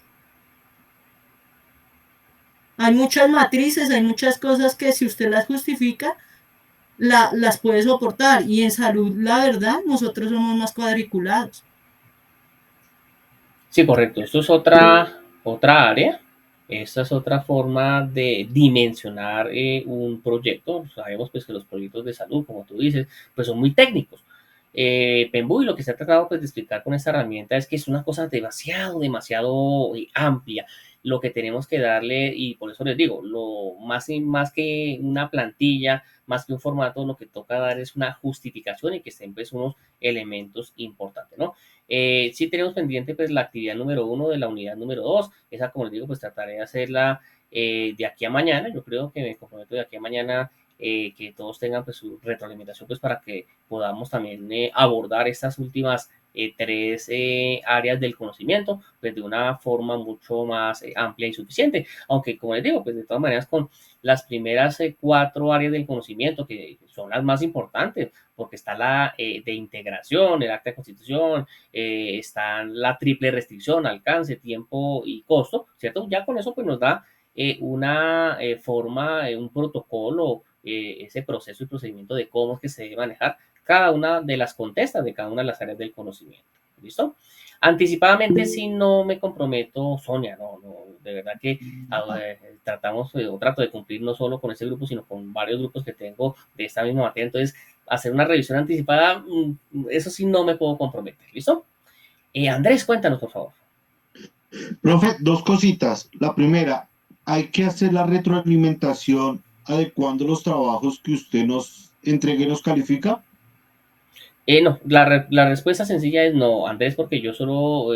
E: Hay muchas matrices, hay muchas cosas que si usted las justifica, las puede soportar. Y en salud, la verdad, nosotros somos más cuadriculados.
A: Sí, correcto. Esto es otra área. Esta es otra forma de dimensionar un proyecto. Sabemos pues que los proyectos de salud, como tú dices, pues son muy técnicos. Pembu y lo que se ha tratado pues de explicar con esta herramienta es que es una cosa demasiado amplia lo que tenemos que darle y por eso les digo, lo más que una plantilla, más que un formato, lo que toca dar es una justificación y que estén pues unos elementos importantes, ¿no? Sí tenemos pendiente pues la actividad número 1 de la unidad número 2. Esa, como les digo, pues trataré de hacerla de aquí a mañana. Yo creo que me comprometo de aquí a mañana que todos tengan pues su retroalimentación pues para que podamos también abordar estas últimas tres áreas del conocimiento pues de una forma mucho más amplia y suficiente. Aunque como les digo, pues de todas maneras con las primeras cuatro áreas del conocimiento que son las más importantes, porque está la de integración, el acta de constitución, está la triple restricción, alcance, tiempo y costo, ¿cierto? Ya con eso pues nos da una forma, un protocolo, ese proceso y procedimiento de cómo es que se debe manejar cada una de las contestas de cada una de las áreas del conocimiento. ¿Listo? Anticipadamente si no me comprometo, Sonia, de verdad que tratamos o trato de cumplir no solo con ese grupo, sino con varios grupos que tengo de esta misma materia, entonces hacer una revisión anticipada, eso sí no me puedo comprometer, ¿listo? Andrés, cuéntanos, por favor.
G: Profe, dos cositas. La primera, hay que hacer la retroalimentación adecuando los trabajos que usted nos entregue y nos califica.
A: No, la respuesta sencilla es no, Andrés, porque yo solo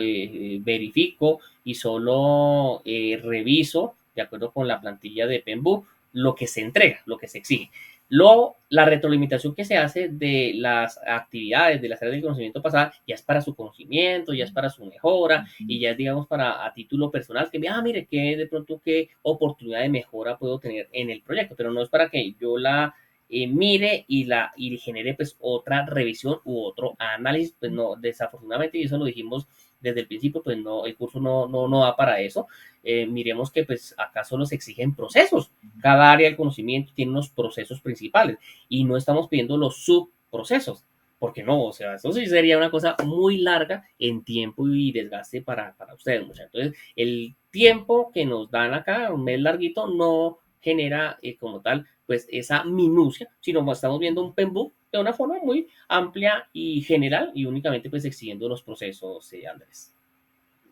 A: verifico y solo reviso, de acuerdo con la plantilla de Pembu, lo que se entrega, lo que se exige. Luego, la retroalimentación que se hace de las actividades, de las áreas del conocimiento pasada, ya es para su conocimiento, ya es para su mejora y ya es, digamos, para a título personal, que mire, que de pronto qué oportunidad de mejora puedo tener en el proyecto, pero no es para que yo la mire y genere pues otra revisión u otro análisis, pues no, desafortunadamente, y eso lo dijimos desde el principio, pues no, el curso no da para eso. Miremos que pues acá solo se exigen procesos, cada área del conocimiento tiene unos procesos principales y no estamos pidiendo los subprocesos, porque no, o sea, eso sí sería una cosa muy larga en tiempo y desgaste para ustedes, muchachos. Entonces, el tiempo que nos dan acá, un mes larguito, no genera como tal pues esa minucia, sino estamos viendo un PEMBOK de una forma muy amplia y general y únicamente pues exigiendo los procesos, Andrés.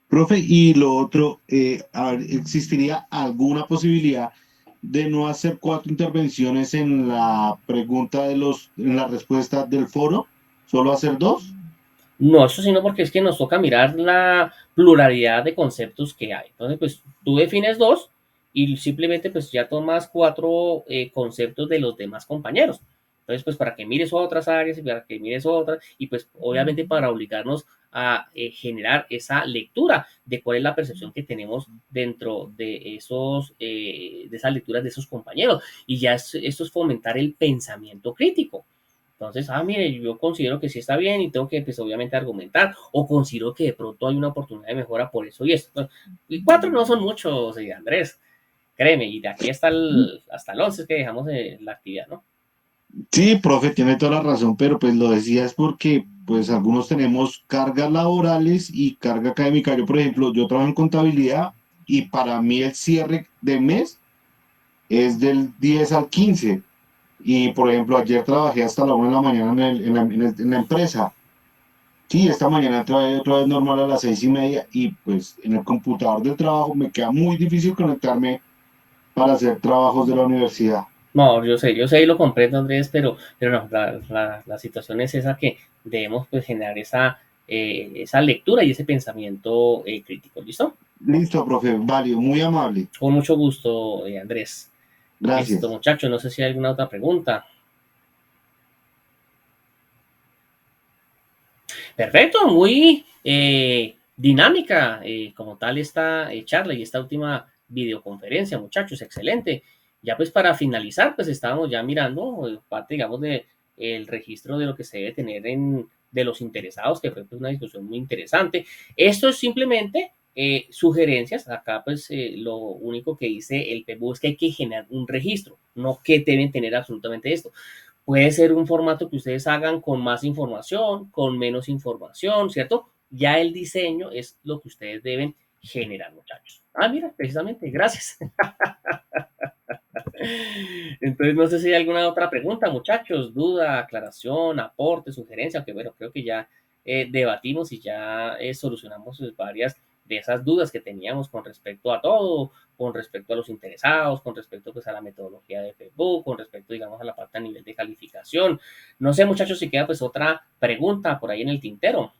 G: Profe, y lo otro, a ver, ¿existiría alguna posibilidad de no hacer 4 intervenciones en la pregunta en la respuesta del foro? ¿Solo hacer 2?
A: No, eso sino porque es que nos toca mirar la pluralidad de conceptos que hay. Entonces, pues tú defines 2 y simplemente pues ya tomas 4 conceptos de los demás compañeros. Entonces, pues para que mires otras áreas y para que mires otras y pues obviamente para obligarnos a generar esa lectura de cuál es la percepción que tenemos dentro de de esas lecturas de esos compañeros. Y ya esto es fomentar el pensamiento crítico. Entonces, mire, yo considero que sí está bien y tengo que, pues, obviamente argumentar o considero que de pronto hay una oportunidad de mejora por eso y esto. Y 4 no son muchos, Andrés, créeme, y de aquí hasta el 11 es que dejamos la actividad, ¿no?
G: Sí, profe, tiene toda la razón, pero pues lo decía es porque pues algunos tenemos cargas laborales y carga académica. Yo, por ejemplo, yo trabajo en contabilidad y para mí el cierre de mes es del 10 al 15. Y, por ejemplo, ayer trabajé hasta la 1 de la mañana en la empresa. Sí, esta mañana trabajé otra vez normal a las 6:30 y pues en el computador del trabajo me queda muy difícil conectarme para hacer trabajos de la universidad.
A: No, yo sé y lo comprendo, Andrés, pero no, la situación es esa que debemos pues generar esa lectura y ese pensamiento crítico, ¿listo?
G: Listo, profe, válido, muy amable.
A: Con mucho gusto, Andrés. Listo,
G: Gracias.
A: muchachos, no sé si hay alguna otra pregunta. Perfecto, muy dinámica como tal esta charla y esta última videoconferencia, muchachos, excelente. Ya pues para finalizar, pues estábamos ya mirando parte, digamos, de el registro de lo que se debe tener de los interesados, que fue pues, una discusión muy interesante. Esto es simplemente sugerencias. Acá pues lo único que dice el PEBU es que hay que generar un registro, no que deben tener absolutamente esto. Puede ser un formato que ustedes hagan con más información, con menos información, ¿cierto? Ya el diseño es lo que ustedes deben generar, muchachos. Ah, mira, precisamente, gracias. Entonces, no sé si hay alguna otra pregunta, muchachos, duda, aclaración, aporte, sugerencia, aunque bueno, creo que ya debatimos y ya solucionamos pues, varias de esas dudas que teníamos con respecto a todo, con respecto a los interesados, con respecto pues a la metodología de Facebook, con respecto digamos a la parte a nivel de calificación. No sé, muchachos, si queda pues otra pregunta por ahí en el tintero.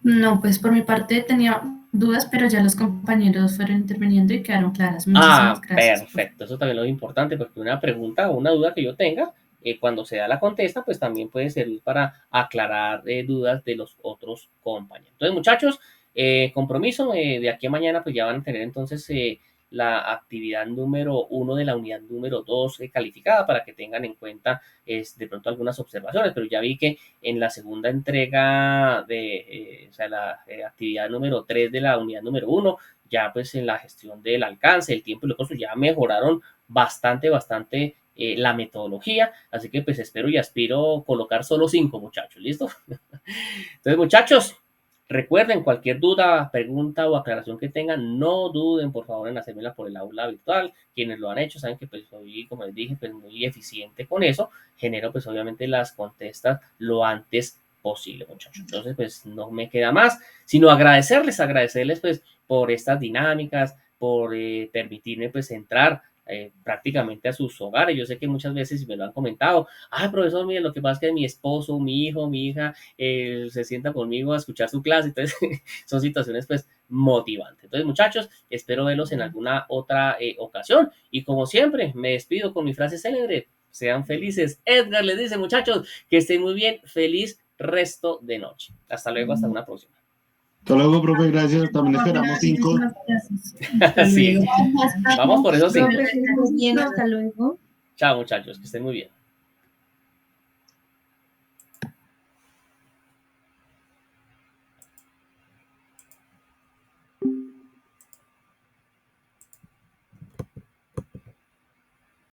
C: No, pues por mi parte tenía dudas, pero ya los compañeros fueron interviniendo y quedaron claras. Muchísimas gracias.
A: Perfecto. Eso también es importante porque una pregunta o una duda que yo tenga, cuando se da la contesta, pues también puede servir para aclarar dudas de los otros compañeros. Entonces, muchachos, compromiso, de aquí a mañana pues ya van a tener entonces la actividad número 1 de la unidad número 2 calificada para que tengan en cuenta de pronto algunas observaciones, pero ya vi que en la segunda entrega de o sea, la actividad número 3 de la unidad número 1, ya pues en la gestión del alcance, el tiempo y los costos ya mejoraron bastante la metodología, así que pues espero y aspiro colocar solo 5 muchachos, ¿listo? Entonces muchachos, recuerden cualquier duda, pregunta o aclaración que tengan, no duden por favor en hacérmela por el aula virtual. Quienes lo han hecho saben que pues soy, como les dije, pues muy eficiente con eso. Genero pues obviamente las contestas lo antes posible, muchachos. Entonces pues no me queda más sino agradecerles pues por estas dinámicas, por permitirme pues entrar prácticamente a sus hogares. Yo sé que muchas veces me lo han comentado, profesor, mire, lo que pasa es que mi esposo, mi hijo, mi hija se sienta conmigo a escuchar su clase, entonces son situaciones pues motivantes. Entonces muchachos, espero verlos en alguna otra ocasión y como siempre me despido con mi frase célebre, sean felices. Edgar les dice, muchachos, que estén muy bien, feliz resto de noche. Hasta luego, hasta una próxima.
G: Hasta luego, profe, gracias. También esperamos 5.
A: Sí, vamos por esos 5.
H: Bien, hasta luego.
A: Chao, muchachos, que estén muy bien.